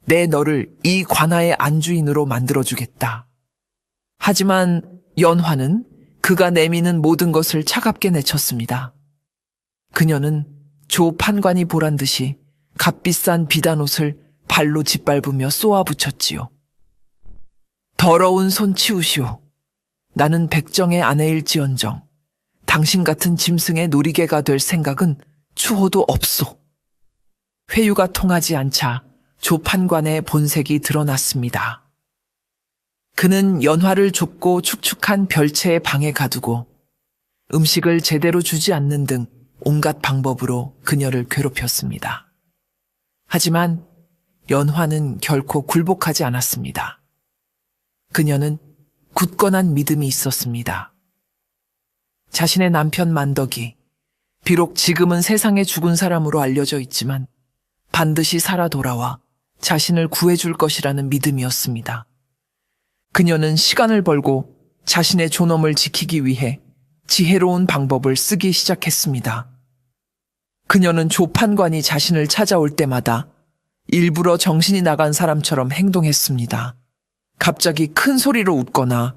내 너를 이 관아의 안주인으로 만들어주겠다. 하지만 연화는 그가 내미는 모든 것을 차갑게 내쳤습니다. 그녀는 조 판관이 보란 듯이 값비싼 비단옷을 발로 짓밟으며 쏘아붙였지요. 더러운 손 치우시오. 나는 백정의 아내일지언정 당신 같은 짐승의 놀이개가 될 생각은 추호도 없소. 회유가 통하지 않자 조판관의 본색이 드러났습니다. 그는 연화를 좁고 축축한 별채의 방에 가두고 음식을 제대로 주지 않는 등 온갖 방법으로 그녀를 괴롭혔습니다. 하지만 연화는 결코 굴복하지 않았습니다. 그녀는 굳건한 믿음이 있었습니다. 자신의 남편 만덕이 비록 지금은 세상에 죽은 사람으로 알려져 있지만 반드시 살아 돌아와 자신을 구해줄 것이라는 믿음이었습니다. 그녀는 시간을 벌고 자신의 존엄을 지키기 위해 지혜로운 방법을 쓰기 시작했습니다. 그녀는 조판관이 자신을 찾아올 때마다 일부러 정신이 나간 사람처럼 행동했습니다. 갑자기 큰 소리로 웃거나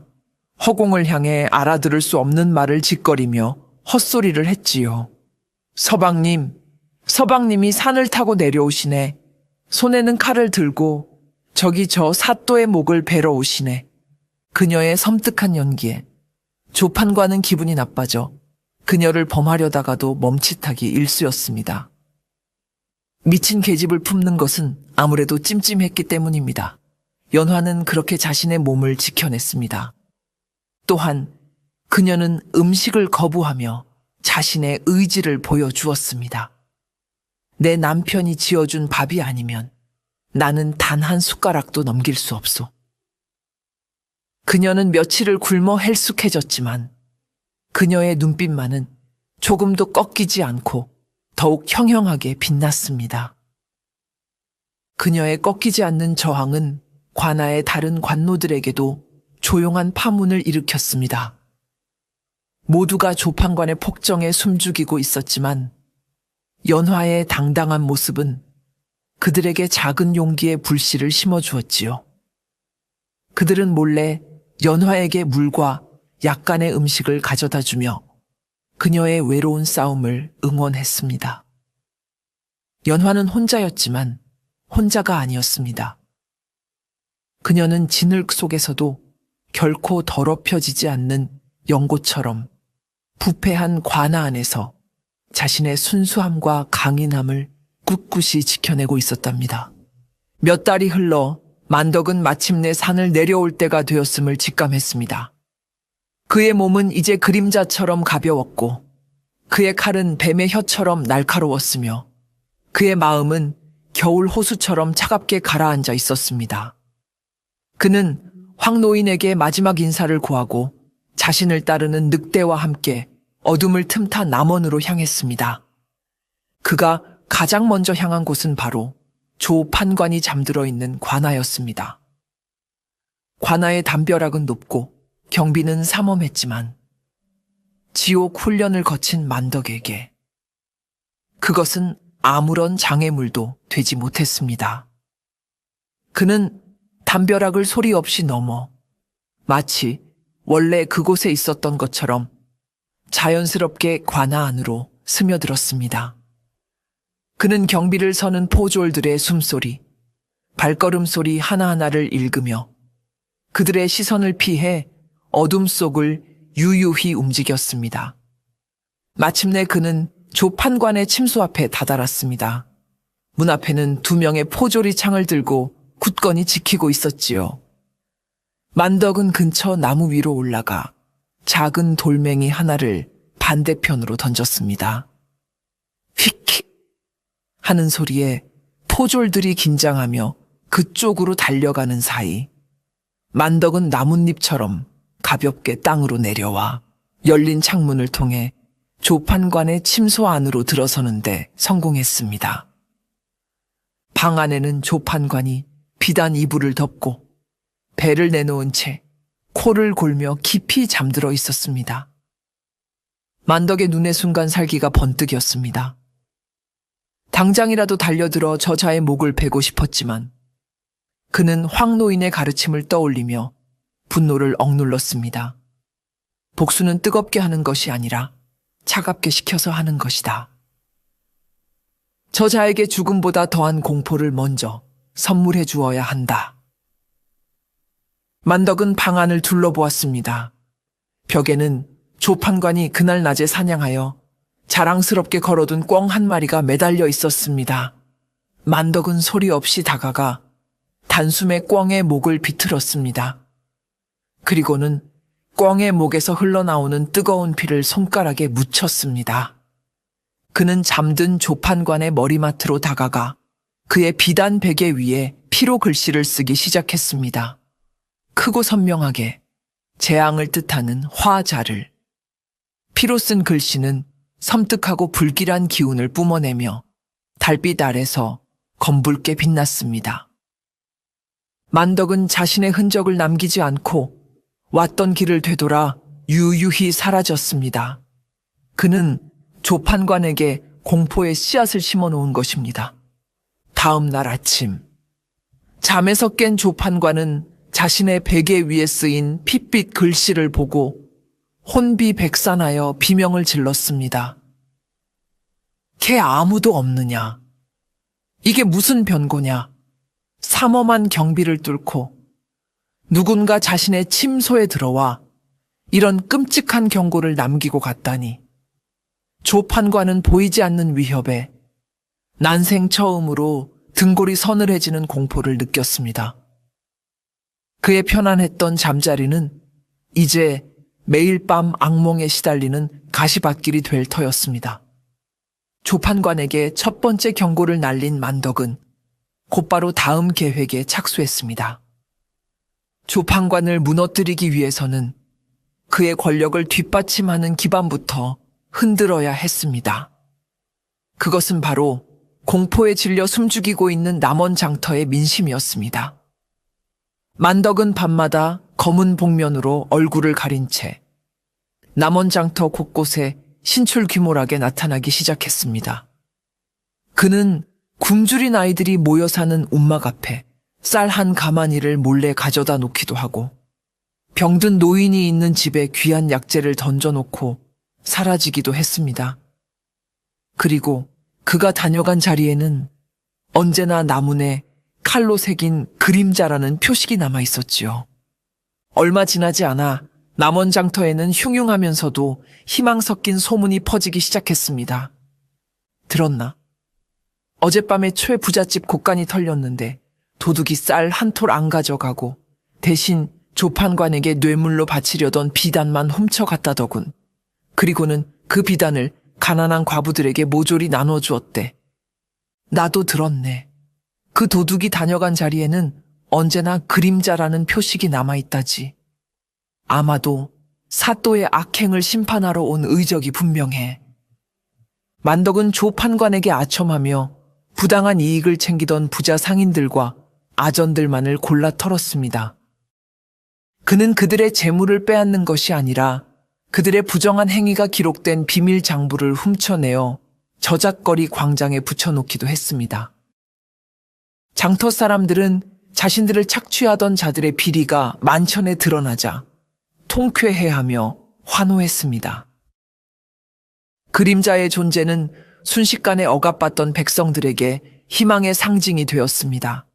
허공을 향해 알아들을 수 없는 말을 짓거리며 헛소리를 했지요. 서방님이 산을 타고 내려오시네. 손에는 칼을 들고 저기 저 사또의 목을 베러 오시네. 그녀의 섬뜩한 연기에 조판관은 기분이 나빠져 그녀를 범하려다가도 멈칫하기 일쑤였습니다. 미친 계집을 품는 것은 아무래도 찜찜했기 때문입니다. 연화는 그렇게 자신의 몸을 지켜냈습니다. 또한 그녀는 음식을 거부하며 자신의 의지를 보여주었습니다. 내 남편이 지어준 밥이 아니면 나는 단 한 숟가락도 넘길 수 없소. 그녀는 며칠을 굶어 헬쑥해졌지만 그녀의 눈빛만은 조금도 꺾이지 않고 더욱 형형하게 빛났습니다. 그녀의 꺾이지 않는 저항은 관아의 다른 관노들에게도 조용한 파문을 일으켰습니다. 모두가 조판관의 폭정에 숨죽이고 있었지만 연화의 당당한 모습은 그들에게 작은 용기의 불씨를 심어주었지요. 그들은 몰래 연화에게 물과 약간의 음식을 가져다 주며 그녀의 외로운 싸움을 응원했습니다. 연화는 혼자였지만 혼자가 아니었습니다. 그녀는 진흙 속에서도 결코 더럽혀지지 않는 연고처럼 부패한 관아 안에서 자신의 순수함과 강인함을 꿋꿋이 지켜내고 있었답니다. 몇 달이 흘러 만덕은 마침내 산을 내려올 때가 되었음을 직감했습니다. 그의 몸은 이제 그림자처럼 가벼웠고 그의 칼은 뱀의 혀처럼 날카로웠으며 그의 마음은 겨울 호수처럼 차갑게 가라앉아 있었습니다. 그는 황노인에게 마지막 인사를 구하고 자신을 따르는 늑대와 함께 어둠을 틈타 남원으로 향했습니다. 그가 가장 먼저 향한 곳은 바로 조판관이 잠들어 있는 관아였습니다. 관아의 담벼락은 높고 경비는 삼엄했지만 지옥 훈련을 거친 만덕에게 그것은 아무런 장애물도 되지 못했습니다. 그는 담벼락을 소리 없이 넘어 마치 원래 그곳에 있었던 것처럼 자연스럽게 관아 안으로 스며들었습니다. 그는 경비를 서는 포졸들의 숨소리, 발걸음 소리 하나하나를 읽으며 그들의 시선을 피해 어둠 속을 유유히 움직였습니다. 마침내 그는 조판관의 침소 앞에 다다랐습니다. 문 앞에는 2명의 포졸이 창을 들고 굳건히 지키고 있었지요. 만덕은 근처 나무 위로 올라가 작은 돌멩이 하나를 반대편으로 던졌습니다. 휙 하는 소리에 포졸들이 긴장하며 그쪽으로 달려가는 사이 만덕은 나뭇잎처럼 가볍게 땅으로 내려와 열린 창문을 통해 조판관의 침소 안으로 들어서는데 성공했습니다. 방 안에는 조판관이 비단 이불을 덮고 배를 내놓은 채 코를 골며 깊이 잠들어 있었습니다. 만덕의 눈에 순간 살기가 번뜩였습니다. 당장이라도 달려들어 저자의 목을 베고 싶었지만 그는 황노인의 가르침을 떠올리며 분노를 억눌렀습니다. 복수는 뜨겁게 하는 것이 아니라 차갑게 식혀서 하는 것이다. 저자에게 죽음보다 더한 공포를 먼저 선물해 주어야 한다. 만덕은 방 안을 둘러보았습니다. 벽에는 조판관이 그날 낮에 사냥하여 자랑스럽게 걸어둔 꿩 한 마리가 매달려 있었습니다. 만덕은 소리 없이 다가가 단숨에 꿩의 목을 비틀었습니다. 그리고는 꿩의 목에서 흘러나오는 뜨거운 피를 손가락에 묻혔습니다. 그는 잠든 조판관의 머리맡으로 다가가 그의 비단 베개 위에 피로 글씨를 쓰기 시작했습니다. 크고 선명하게 재앙을 뜻하는 화자를. 피로 쓴 글씨는 섬뜩하고 불길한 기운을 뿜어내며 달빛 아래서 검붉게 빛났습니다. 만덕은 자신의 흔적을 남기지 않고 왔던 길을 되돌아 유유히 사라졌습니다. 그는 조판관에게 공포의 씨앗을 심어 놓은 것입니다. 다음 날 아침, 잠에서 깬 조판관은 자신의 베개 위에 쓰인 핏빛 글씨를 보고 혼비백산하여 비명을 질렀습니다. 걔 아무도 없느냐? 이게 무슨 변고냐? 삼엄한 경비를 뚫고 누군가 자신의 침소에 들어와 이런 끔찍한 경고를 남기고 갔다니. 조판관은 보이지 않는 위협에 난생 처음으로 등골이 서늘해지는 공포를 느꼈습니다. 그의 편안했던 잠자리는 이제 매일 밤 악몽에 시달리는 가시밭길이 될 터였습니다. 조판관에게 첫 번째 경고를 날린 만덕은 곧바로 다음 계획에 착수했습니다. 조판관을 무너뜨리기 위해서는 그의 권력을 뒷받침하는 기반부터 흔들어야 했습니다. 그것은 바로 공포에 질려 숨죽이고 있는 남원장터의 민심이었습니다. 만덕은 밤마다 검은 복면으로 얼굴을 가린 채 남원장터 곳곳에 신출귀몰하게 나타나기 시작했습니다. 그는 굶주린 아이들이 모여 사는 움막 앞에 쌀 한 가마니를 몰래 가져다 놓기도 하고 병든 노인이 있는 집에 귀한 약재를 던져놓고 사라지기도 했습니다. 그리고 그가 다녀간 자리에는 언제나 나문에 칼로 새긴 그림자라는 표식이 남아 있었지요. 얼마 지나지 않아 남원장터에는 흉흉하면서도 희망 섞인 소문이 퍼지기 시작했습니다. 들었나? 어젯밤에 최부잣집 곳간이 털렸는데 도둑이 쌀 한 톨 안 가져가고 대신 조판관에게 뇌물로 바치려던 비단만 훔쳐갔다더군. 그리고는 그 비단을 가난한 과부들에게 모조리 나눠주었대. 나도 들었네. 그 도둑이 다녀간 자리에는 언제나 그림자라는 표식이 남아있다지. 아마도 사또의 악행을 심판하러 온 의적이 분명해. 만덕은 조판관에게 아첨하며 부당한 이익을 챙기던 부자 상인들과 아전들만을 골라 털었습니다. 그는 그들의 재물을 빼앗는 것이 아니라 그들의 부정한 행위가 기록된 비밀 장부를 훔쳐내어 저작거리 광장에 붙여놓기도 했습니다. 장터 사람들은 자신들을 착취하던 자들의 비리가 만천에 드러나자 통쾌해하며 환호했습니다. 그림자의 존재는 순식간에 억압받던 백성들에게 희망의 상징이 되었습니다.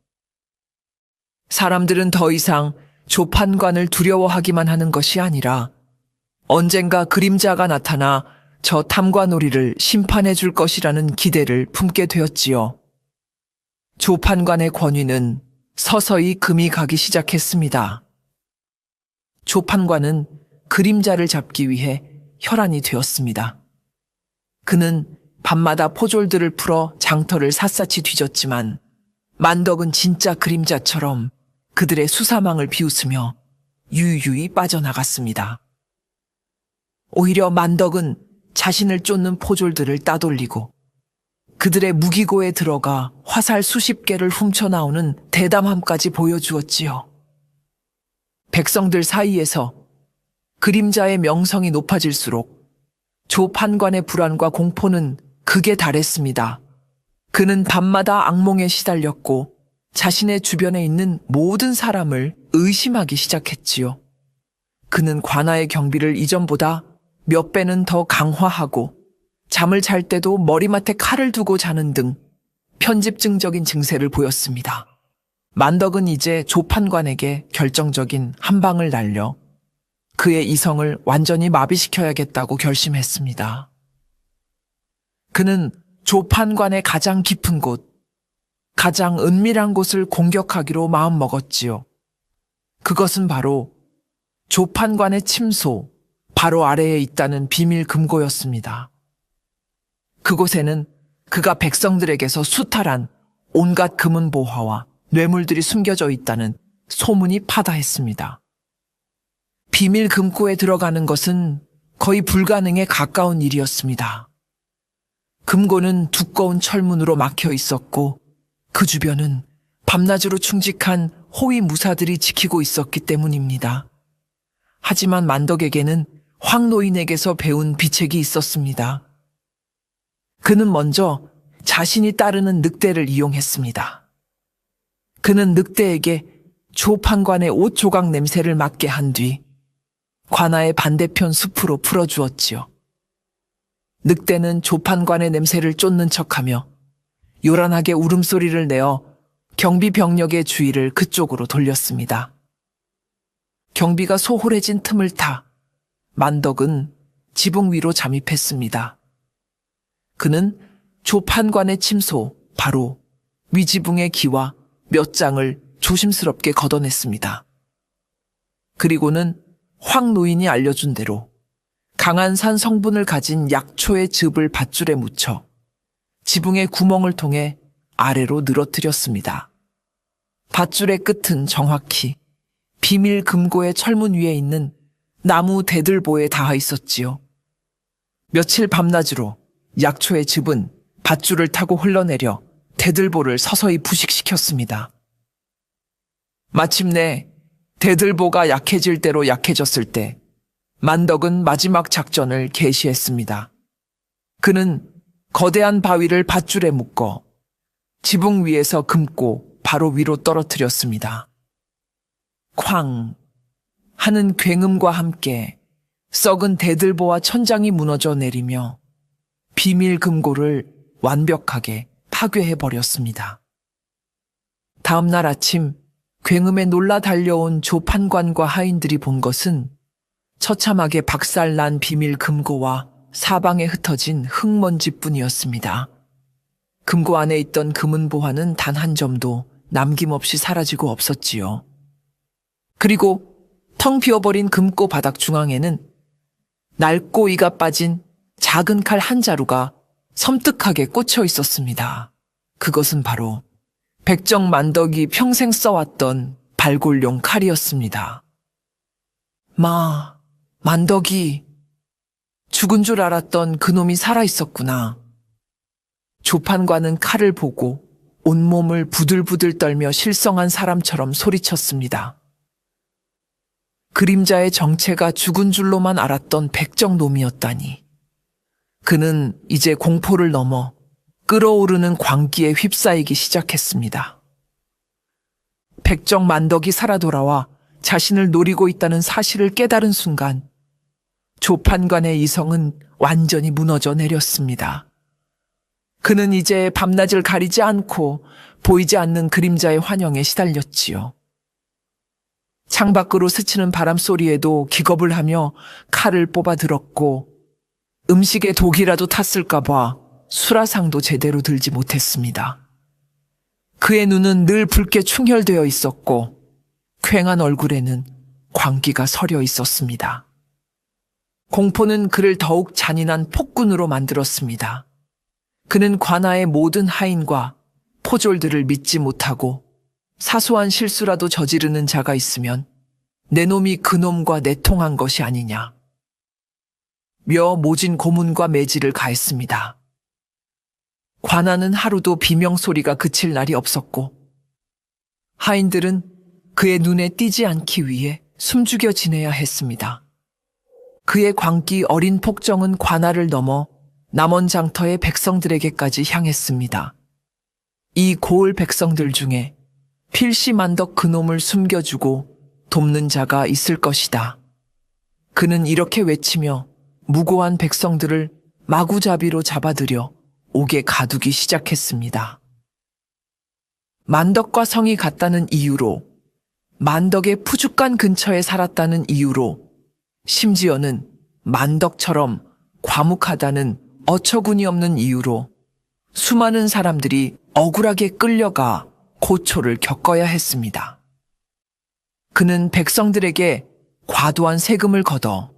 사람들은 더 이상 조판관을 두려워하기만 하는 것이 아니라 언젠가 그림자가 나타나 저 탐관오리를 심판해 줄 것이라는 기대를 품게 되었지요. 조판관의 권위는 서서히 금이 가기 시작했습니다. 조판관은 그림자를 잡기 위해 혈안이 되었습니다. 그는 밤마다 포졸들을 풀어 장터를 샅샅이 뒤졌지만 만덕은 진짜 그림자처럼 그들의 수사망을 비웃으며 유유히 빠져나갔습니다. 오히려 만덕은 자신을 쫓는 포졸들을 따돌리고 그들의 무기고에 들어가 화살 수십 개를 훔쳐나오는 대담함까지 보여주었지요. 백성들 사이에서 그림자의 명성이 높아질수록 조판관의 불안과 공포는 극에 달했습니다. 그는 밤마다 악몽에 시달렸고 자신의 주변에 있는 모든 사람을 의심하기 시작했지요. 그는 관아의 경비를 이전보다 몇 배는 더 강화하고 잠을 잘 때도 머리맡에 칼을 두고 자는 등 편집증적인 증세를 보였습니다. 만덕은 이제 조판관에게 결정적인 한 방을 날려 그의 이성을 완전히 마비시켜야겠다고 결심했습니다. 그는 조판관의 가장 깊은 곳, 가장 은밀한 곳을 공격하기로 마음먹었지요. 그것은 바로 조판관의 침소, 바로 아래에 있다는 비밀 금고였습니다. 그곳에는 그가 백성들에게서 수탈한 온갖 금은 보화와 뇌물들이 숨겨져 있다는 소문이 파다했습니다. 비밀 금고에 들어가는 것은 거의 불가능에 가까운 일이었습니다. 금고는 두꺼운 철문으로 막혀 있었고 그 주변은 밤낮으로 충직한 호위 무사들이 지키고 있었기 때문입니다. 하지만 만덕에게는 황 노인에게서 배운 비책이 있었습니다. 그는 먼저 자신이 따르는 늑대를 이용했습니다. 그는 늑대에게 조판관의 옷 조각 냄새를 맡게 한 뒤 관아의 반대편 숲으로 풀어주었지요. 늑대는 조판관의 냄새를 쫓는 척하며 요란하게 울음소리를 내어 경비 병력의 주의를 그쪽으로 돌렸습니다. 경비가 소홀해진 틈을 타 만덕은 지붕 위로 잠입했습니다. 그는 조판관의 침소, 바로 위지붕의 기와 몇 장을 조심스럽게 걷어냈습니다. 그리고는 황 노인이 알려준 대로 강한 산 성분을 가진 약초의 즙을 밧줄에 묻혀 지붕의 구멍을 통해 아래로 늘어뜨렸습니다. 밧줄의 끝은 정확히 비밀 금고의 철문 위에 있는 나무 대들보에 닿아 있었지요. 며칠 밤낮으로 약초의 즙은 밧줄을 타고 흘러내려 대들보를 서서히 부식시켰습니다. 마침내 대들보가 약해질 대로 약해졌을 때 만덕은 마지막 작전을 개시했습니다. 그는 거대한 바위를 밧줄에 묶어 지붕 위에서 금고 바로 위로 떨어뜨렸습니다. 쾅 하는 굉음과 함께 썩은 대들보와 천장이 무너져 내리며 비밀 금고를 완벽하게 파괴해버렸습니다. 다음 날 아침 굉음에 놀라 달려온 조판관과 하인들이 본 것은 처참하게 박살난 비밀 금고와 사방에 흩어진 흙먼지뿐이었습니다. 금고 안에 있던 금은 보화는 단 한 점도 남김없이 사라지고 없었지요. 그리고 텅 비어버린 금고 바닥 중앙에는 낡고 이가 빠진 작은 칼 한 자루가 섬뜩하게 꽂혀 있었습니다. 그것은 바로 백정 만덕이 평생 써왔던 발골용 칼이었습니다. 만덕이 죽은 줄 알았던 그놈이 살아있었구나. 조판관은 칼을 보고 온몸을 부들부들 떨며 실성한 사람처럼 소리쳤습니다. 그림자의 정체가 죽은 줄로만 알았던 백정놈이었다니. 그는 이제 공포를 넘어 끓어오르는 광기에 휩싸이기 시작했습니다. 백정 만덕이 살아 돌아와 자신을 노리고 있다는 사실을 깨달은 순간 조판관의 이성은 완전히 무너져 내렸습니다. 그는 이제 밤낮을 가리지 않고 보이지 않는 그림자의 환영에 시달렸지요. 창밖으로 스치는 바람 소리에도 기겁을 하며 칼을 뽑아 들었고 음식에 독이라도 탔을까봐 수라상도 제대로 들지 못했습니다. 그의 눈은 늘 붉게 충혈되어 있었고 퀭한 얼굴에는 광기가 서려 있었습니다. 공포는 그를 더욱 잔인한 폭군으로 만들었습니다. 그는 관아의 모든 하인과 포졸들을 믿지 못하고 사소한 실수라도 저지르는 자가 있으면 내 놈이 그놈과 내통한 것이 아니냐. 며 모진 고문과 매질을 가했습니다. 관아는 하루도 비명소리가 그칠 날이 없었고 하인들은 그의 눈에 띄지 않기 위해 숨죽여 지내야 했습니다. 그의 광기 어린 폭정은 관아를 넘어 남원 장터의 백성들에게까지 향했습니다. 이 고을 백성들 중에 필시 만덕 그놈을 숨겨주고 돕는 자가 있을 것이다. 그는 이렇게 외치며 무고한 백성들을 마구잡이로 잡아들여 옥에 가두기 시작했습니다. 만덕과 성이 같다는 이유로, 만덕의 푸죽간 근처에 살았다는 이유로 심지어는 만덕처럼 과묵하다는 어처구니 없는 이유로 수많은 사람들이 억울하게 끌려가 고초를 겪어야 했습니다. 그는 백성들에게 과도한 세금을 걷어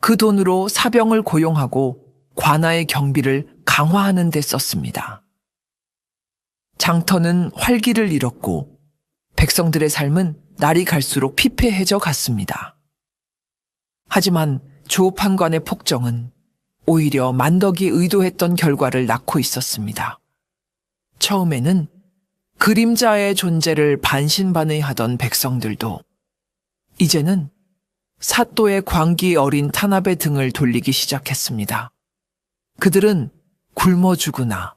그 돈으로 사병을 고용하고 관아의 경비를 강화하는 데 썼습니다. 장터는 활기를 잃었고 백성들의 삶은 날이 갈수록 피폐해져 갔습니다. 하지만 조판관의 폭정은 오히려 만덕이 의도했던 결과를 낳고 있었습니다. 처음에는 그림자의 존재를 반신반의하던 백성들도 이제는 사또의 광기 어린 탄압의 등을 돌리기 시작했습니다. 그들은 굶어 죽으나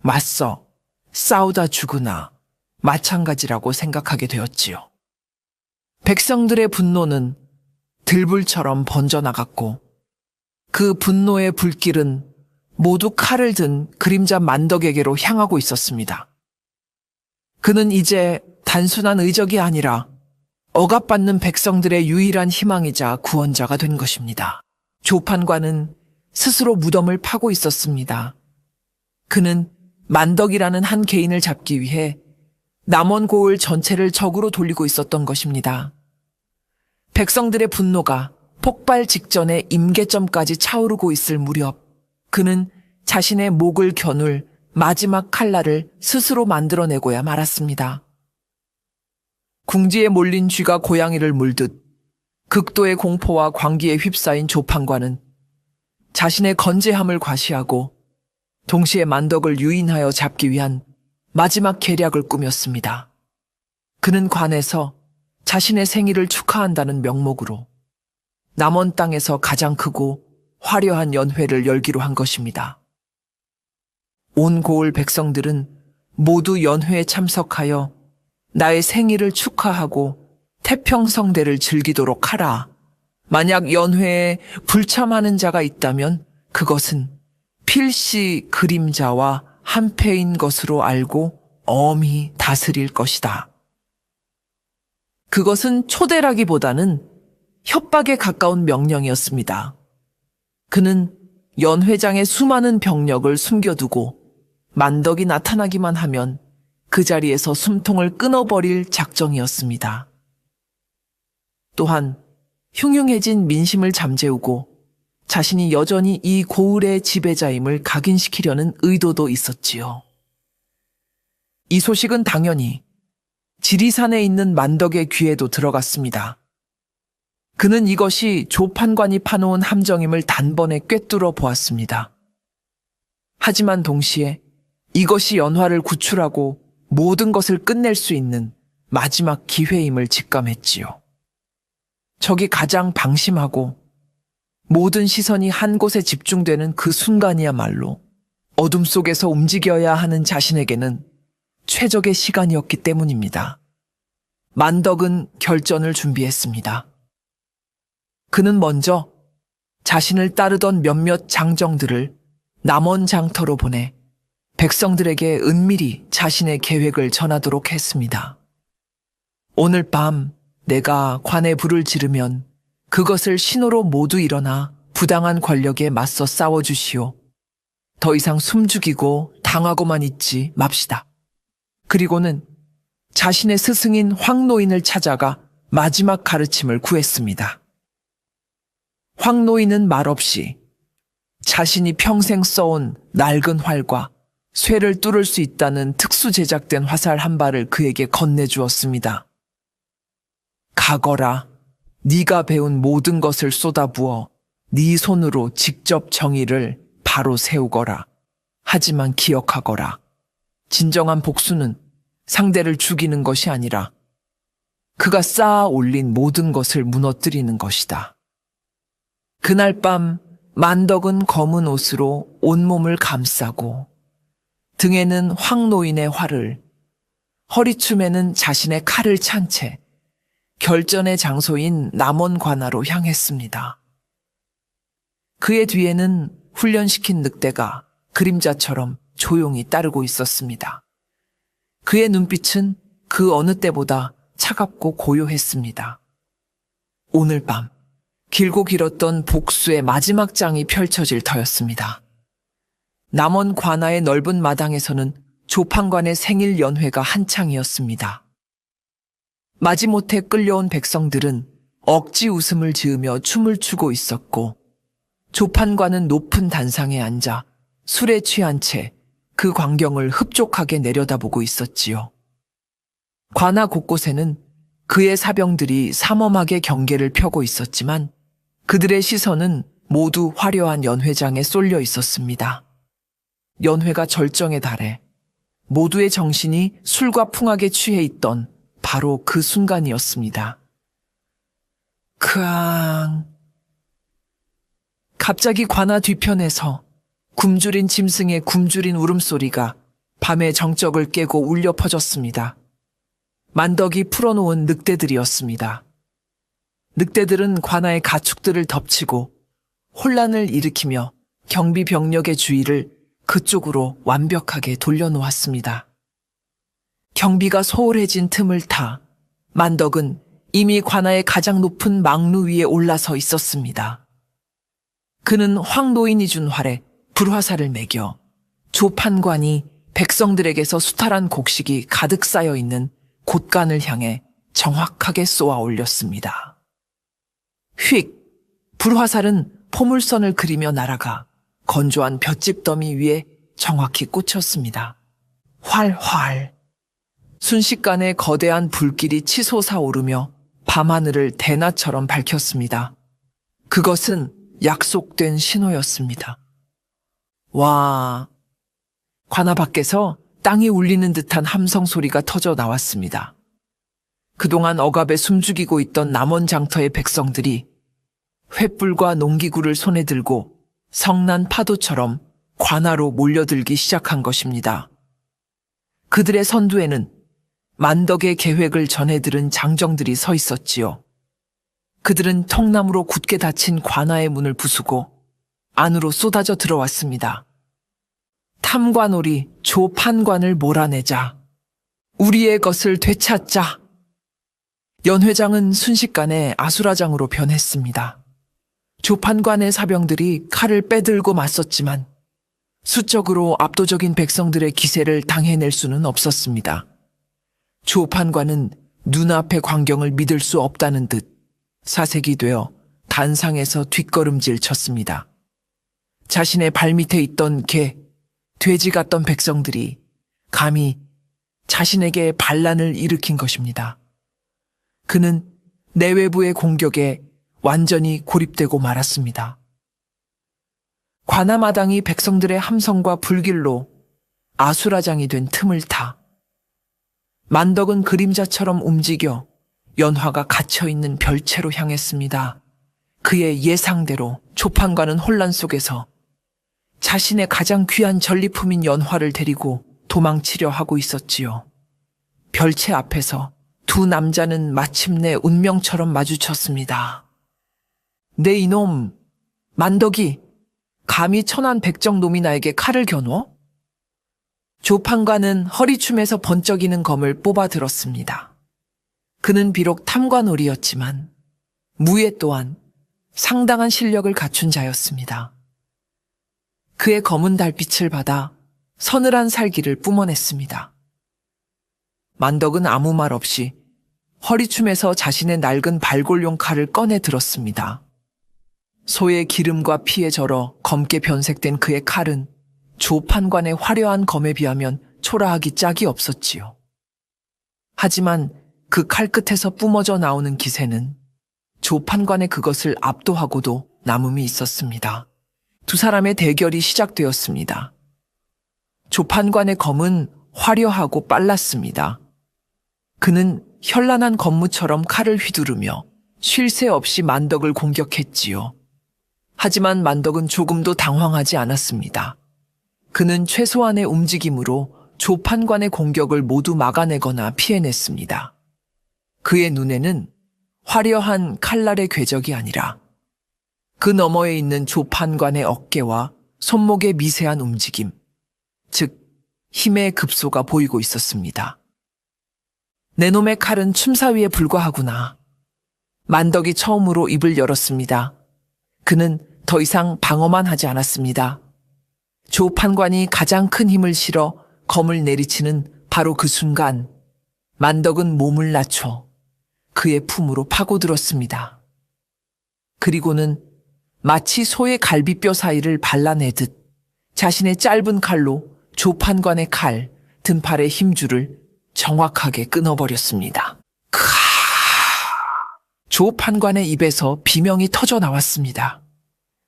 맞서 싸우다 죽으나 마찬가지라고 생각하게 되었지요. 백성들의 분노는 들불처럼 번져나갔고 그 분노의 불길은 모두 칼을 든 그림자 만덕에게로 향하고 있었습니다. 그는 이제 단순한 의적이 아니라 억압받는 백성들의 유일한 희망이자 구원자가 된 것입니다. 조판관은 스스로 무덤을 파고 있었습니다. 그는 만덕이라는 한 개인을 잡기 위해 남원 고을 전체를 적으로 돌리고 있었던 것입니다. 백성들의 분노가 폭발 직전에 임계점까지 차오르고 있을 무렵 그는 자신의 목을 겨눌 마지막 칼날을 스스로 만들어내고야 말았습니다. 궁지에 몰린 쥐가 고양이를 물듯 극도의 공포와 광기에 휩싸인 조판관은 자신의 건재함을 과시하고 동시에 만덕을 유인하여 잡기 위한 마지막 계략을 꾸몄습니다. 그는 관에서 자신의 생일을 축하한다는 명목으로 남원 땅에서 가장 크고 화려한 연회를 열기로 한 것입니다. 온 고을 백성들은 모두 연회에 참석하여 나의 생일을 축하하고 태평성대를 즐기도록 하라. 만약 연회에 불참하는 자가 있다면 그것은 필시 그림자와 한패인 것으로 알고 엄히 다스릴 것이다. 그것은 초대라기보다는 협박에 가까운 명령이었습니다. 그는 연회장의 수많은 병력을 숨겨두고 만덕이 나타나기만 하면 그 자리에서 숨통을 끊어버릴 작정이었습니다. 또한 흉흉해진 민심을 잠재우고 자신이 여전히 이 고을의 지배자임을 각인시키려는 의도도 있었지요. 이 소식은 당연히 지리산에 있는 만덕의 귀에도 들어갔습니다. 그는 이것이 조판관이 파놓은 함정임을 단번에 꿰뚫어 보았습니다. 하지만 동시에 이것이 연화를 구출하고 모든 것을 끝낼 수 있는 마지막 기회임을 직감했지요. 적이 가장 방심하고 모든 시선이 한 곳에 집중되는 그 순간이야말로 어둠 속에서 움직여야 하는 자신에게는 최적의 시간이었기 때문입니다. 만덕은 결전을 준비했습니다. 그는 먼저 자신을 따르던 몇몇 장정들을 남원 장터로 보내 백성들에게 은밀히 자신의 계획을 전하도록 했습니다. 오늘 밤 내가 관에 불을 지르면 그것을 신호로 모두 일어나 부당한 권력에 맞서 싸워주시오. 더 이상 숨죽이고 당하고만 있지 맙시다. 그리고는 자신의 스승인 황노인을 찾아가 마지막 가르침을 구했습니다. 황노인은 말없이 자신이 평생 써온 낡은 활과 쇠를 뚫을 수 있다는 특수 제작된 화살 한 발을 그에게 건네주었습니다. 가거라. 네가 배운 모든 것을 쏟아부어 네 손으로 직접 정의를 바로 세우거라. 하지만 기억하거라. 진정한 복수는 상대를 죽이는 것이 아니라 그가 쌓아 올린 모든 것을 무너뜨리는 것이다. 그날 밤 만덕은 검은 옷으로 온몸을 감싸고 등에는 황노인의 활을, 허리춤에는 자신의 칼을 찬 채 결전의 장소인 남원 관아로 향했습니다. 그의 뒤에는 훈련시킨 늑대가 그림자처럼 조용히 따르고 있었습니다. 그의 눈빛은 그 어느 때보다 차갑고 고요했습니다. 오늘 밤 길고 길었던 복수의 마지막 장이 펼쳐질 터였습니다. 남원 관아의 넓은 마당에서는 조판관의 생일 연회가 한창이었습니다. 마지못해 끌려온 백성들은 억지 웃음을 지으며 춤을 추고 있었고, 조판관은 높은 단상에 앉아 술에 취한 채 그 광경을 흡족하게 내려다보고 있었지요. 관아 곳곳에는 그의 사병들이 삼엄하게 경계를 펴고 있었지만 그들의 시선은 모두 화려한 연회장에 쏠려 있었습니다. 연회가 절정에 달해 모두의 정신이 술과 풍악에 취해 있던 바로 그 순간이었습니다. 크앙. 갑자기 관아 뒤편에서 굶주린 짐승의 굶주린 울음소리가 밤의 정적을 깨고 울려 퍼졌습니다. 만덕이 풀어놓은 늑대들이었습니다. 늑대들은 관아의 가축들을 덮치고 혼란을 일으키며 경비 병력의 주의를 그쪽으로 완벽하게 돌려놓았습니다. 경비가 소홀해진 틈을 타 만덕은 이미 관아의 가장 높은 망루 위에 올라서 있었습니다. 그는 황노인이 준 활에 불화살을 매겨 조판관이 백성들에게서 수탈한 곡식이 가득 쌓여 있는 곳간을 향해 정확하게 쏘아 올렸습니다. 휙! 불화살은 포물선을 그리며 날아가 건조한 볏짚 더미 위에 정확히 꽂혔습니다. 활활! 순식간에 거대한 불길이 치솟아 오르며 밤하늘을 대낮처럼 밝혔습니다. 그것은 약속된 신호였습니다. 와! 관아 밖에서 땅이 울리는 듯한 함성 소리가 터져 나왔습니다. 그동안 억압에 숨죽이고 있던 남원 장터의 백성들이 횃불과 농기구를 손에 들고 성난 파도처럼 관아로 몰려들기 시작한 것입니다. 그들의 선두에는 만덕의 계획을 전해 들은 장정들이 서 있었지요. 그들은 통나무로 굳게 닫힌 관아의 문을 부수고 안으로 쏟아져 들어왔습니다. 탐관오리 조판관을 몰아내자. 우리의 것을 되찾자. 연회장은 순식간에 아수라장으로 변했습니다. 조판관의 사병들이 칼을 빼들고 맞섰지만 수적으로 압도적인 백성들의 기세를 당해낼 수는 없었습니다. 조판관은 눈앞의 광경을 믿을 수 없다는 듯 사색이 되어 단상에서 뒷걸음질 쳤습니다. 자신의 발밑에 있던 개, 돼지 같던 백성들이 감히 자신에게 반란을 일으킨 것입니다. 그는 내외부의 공격에 완전히 고립되고 말았습니다. 관아마당이 백성들의 함성과 불길로 아수라장이 된 틈을 타 만덕은 그림자처럼 움직여 연화가 갇혀있는 별채로 향했습니다. 그의 예상대로 조판관은 혼란 속에서 자신의 가장 귀한 전리품인 연화를 데리고 도망치려 하고 있었지요. 별채 앞에서 두 남자는 마침내 운명처럼 마주쳤습니다. 내 이놈, 만덕이 감히 천한 백정놈이 나에게 칼을 겨누어? 조판관은 허리춤에서 번쩍이는 검을 뽑아 들었습니다. 그는 비록 탐관오리였지만 무예 또한 상당한 실력을 갖춘 자였습니다. 그의 검은 달빛을 받아 서늘한 살기를 뿜어냈습니다. 만덕은 아무 말 없이 허리춤에서 자신의 낡은 발골용 칼을 꺼내 들었습니다. 소의 기름과 피에 절어 검게 변색된 그의 칼은 조판관의 화려한 검에 비하면 초라하기 짝이 없었지요. 하지만 그 칼끝에서 뿜어져 나오는 기세는 조판관의 그것을 압도하고도 남음이 있었습니다. 두 사람의 대결이 시작되었습니다. 조판관의 검은 화려하고 빨랐습니다. 그는 현란한 검무처럼 칼을 휘두르며 쉴 새 없이 만덕을 공격했지요. 하지만 만덕은 조금도 당황하지 않았습니다. 그는 최소한의 움직임으로 조판관의 공격을 모두 막아내거나 피해냈습니다. 그의 눈에는 화려한 칼날의 궤적이 아니라 그 너머에 있는 조판관의 어깨와 손목의 미세한 움직임, 즉 힘의 급소가 보이고 있었습니다. 내 놈의 칼은 춤사위에 불과하구나. 만덕이 처음으로 입을 열었습니다. 그는 더 이상 방어만 하지 않았습니다. 조 판관이 가장 큰 힘을 실어 검을 내리치는 바로 그 순간 만덕은 몸을 낮춰 그의 품으로 파고들었습니다. 그리고는 마치 소의 갈비뼈 사이를 발라내듯 자신의 짧은 칼로 조 판관의 칼, 등팔의 힘줄을 정확하게 끊어버렸습니다. 조 판관의 입에서 비명이 터져 나왔습니다.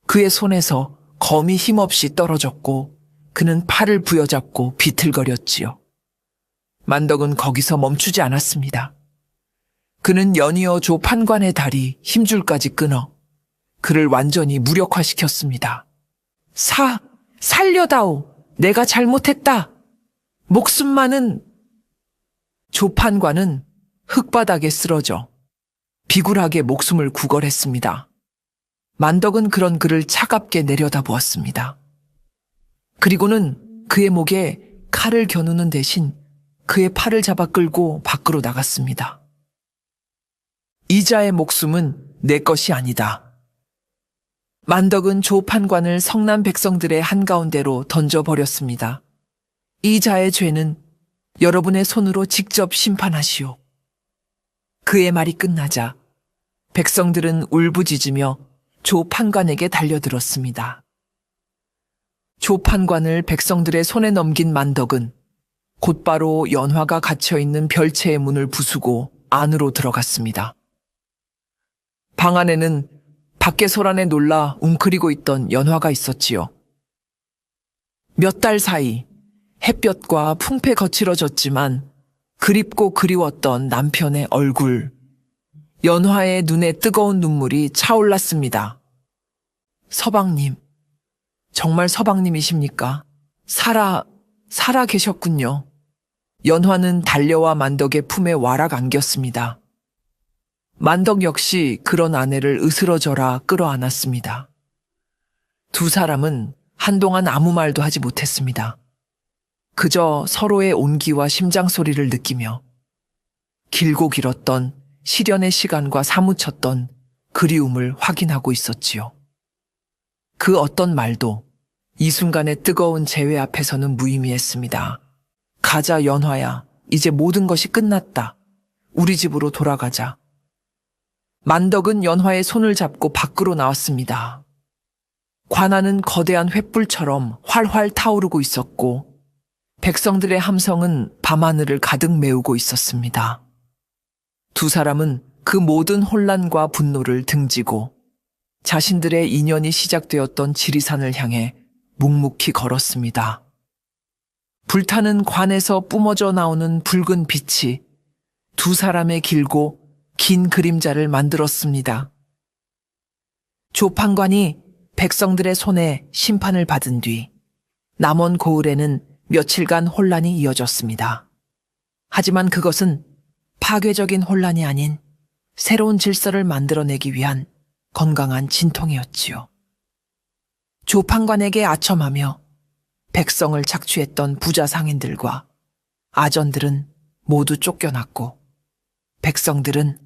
그의 손에서 검이 힘없이 떨어졌고 그는 팔을 부여잡고 비틀거렸지요. 만덕은 거기서 멈추지 않았습니다. 그는 연이어 조 판관의 다리 힘줄까지 끊어 그를 완전히 무력화시켰습니다. 살려다오. 내가 잘못했다. 목숨만은. 조 판관은 흙바닥에 쓰러져 비굴하게 목숨을 구걸했습니다. 만덕은 그런 그를 차갑게 내려다보았습니다. 그리고는 그의 목에 칼을 겨누는 대신 그의 팔을 잡아 끌고 밖으로 나갔습니다. 이자의 목숨은 내 것이 아니다. 만덕은 조 판관을 성난 백성들의 한가운데로 던져버렸습니다. 이자의 죄는 여러분의 손으로 직접 심판하시오. 그의 말이 끝나자 백성들은 울부짖으며 조 판관에게 달려들었습니다. 조 판관을 백성들의 손에 넘긴 만덕은 곧바로 연화가 갇혀있는 별채의 문을 부수고 안으로 들어갔습니다. 방 안에는 밖의 소란에 놀라 웅크리고 있던 연화가 있었지요. 몇 달 사이 햇볕과 풍패 거칠어졌지만 그립고 그리웠던 남편의 얼굴, 연화의 눈에 뜨거운 눈물이 차올랐습니다. 서방님, 정말 서방님이십니까? 살아 계셨군요. 연화는 달려와 만덕의 품에 와락 안겼습니다. 만덕 역시 그런 아내를 으스러져라 끌어안았습니다. 두 사람은 한동안 아무 말도 하지 못했습니다. 그저 서로의 온기와 심장 소리를 느끼며 길고 길었던 시련의 시간과 사무쳤던 그리움을 확인하고 있었지요. 그 어떤 말도 이 순간의 뜨거운 재회 앞에서는 무의미했습니다. 가자 연화야, 이제 모든 것이 끝났다. 우리 집으로 돌아가자. 만덕은 연화의 손을 잡고 밖으로 나왔습니다. 관아는 거대한 횃불처럼 활활 타오르고 있었고 백성들의 함성은 밤하늘을 가득 메우고 있었습니다. 두 사람은 그 모든 혼란과 분노를 등지고 자신들의 인연이 시작되었던 지리산을 향해 묵묵히 걸었습니다. 불타는 관에서 뿜어져 나오는 붉은 빛이 두 사람의 길고 긴 그림자를 만들었습니다. 조 판관이 백성들의 손에 심판을 받은 뒤 남원 고을에는 며칠간 혼란이 이어졌습니다. 하지만 그것은 파괴적인 혼란이 아닌 새로운 질서를 만들어내기 위한 건강한 진통이었지요. 조 판관에게 아첨하며 백성을 착취했던 부자 상인들과 아전들은 모두 쫓겨났고 백성들은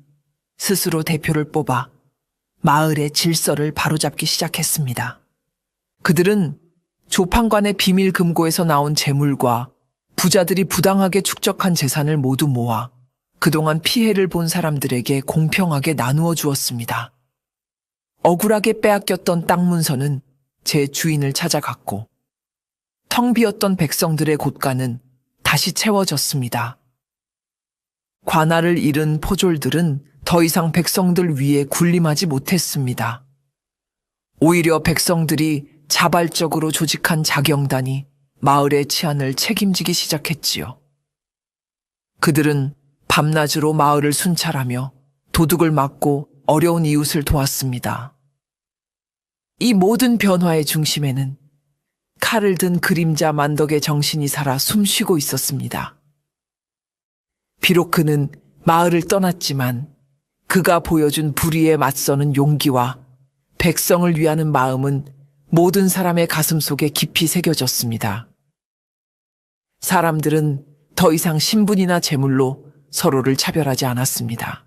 스스로 대표를 뽑아 마을의 질서를 바로잡기 시작했습니다. 그들은 조판관의 비밀 금고에서 나온 재물과 부자들이 부당하게 축적한 재산을 모두 모아 그동안 피해를 본 사람들에게 공평하게 나누어 주었습니다. 억울하게 빼앗겼던 땅 문서는 제 주인을 찾아갔고 텅 비었던 백성들의 곳간은 다시 채워졌습니다. 관할을 잃은 포졸들은 더 이상 백성들 위에 군림하지 못했습니다. 오히려 백성들이 자발적으로 조직한 자경단이 마을의 치안을 책임지기 시작했지요. 그들은 밤낮으로 마을을 순찰하며 도둑을 막고 어려운 이웃을 도왔습니다. 이 모든 변화의 중심에는 칼을 든 그림자 만덕의 정신이 살아 숨쉬고 있었습니다. 비록 그는 마을을 떠났지만 그가 보여준 불의에 맞서는 용기와 백성을 위하는 마음은 모든 사람의 가슴 속에 깊이 새겨졌습니다. 사람들은 더 이상 신분이나 재물로 서로를 차별하지 않았습니다.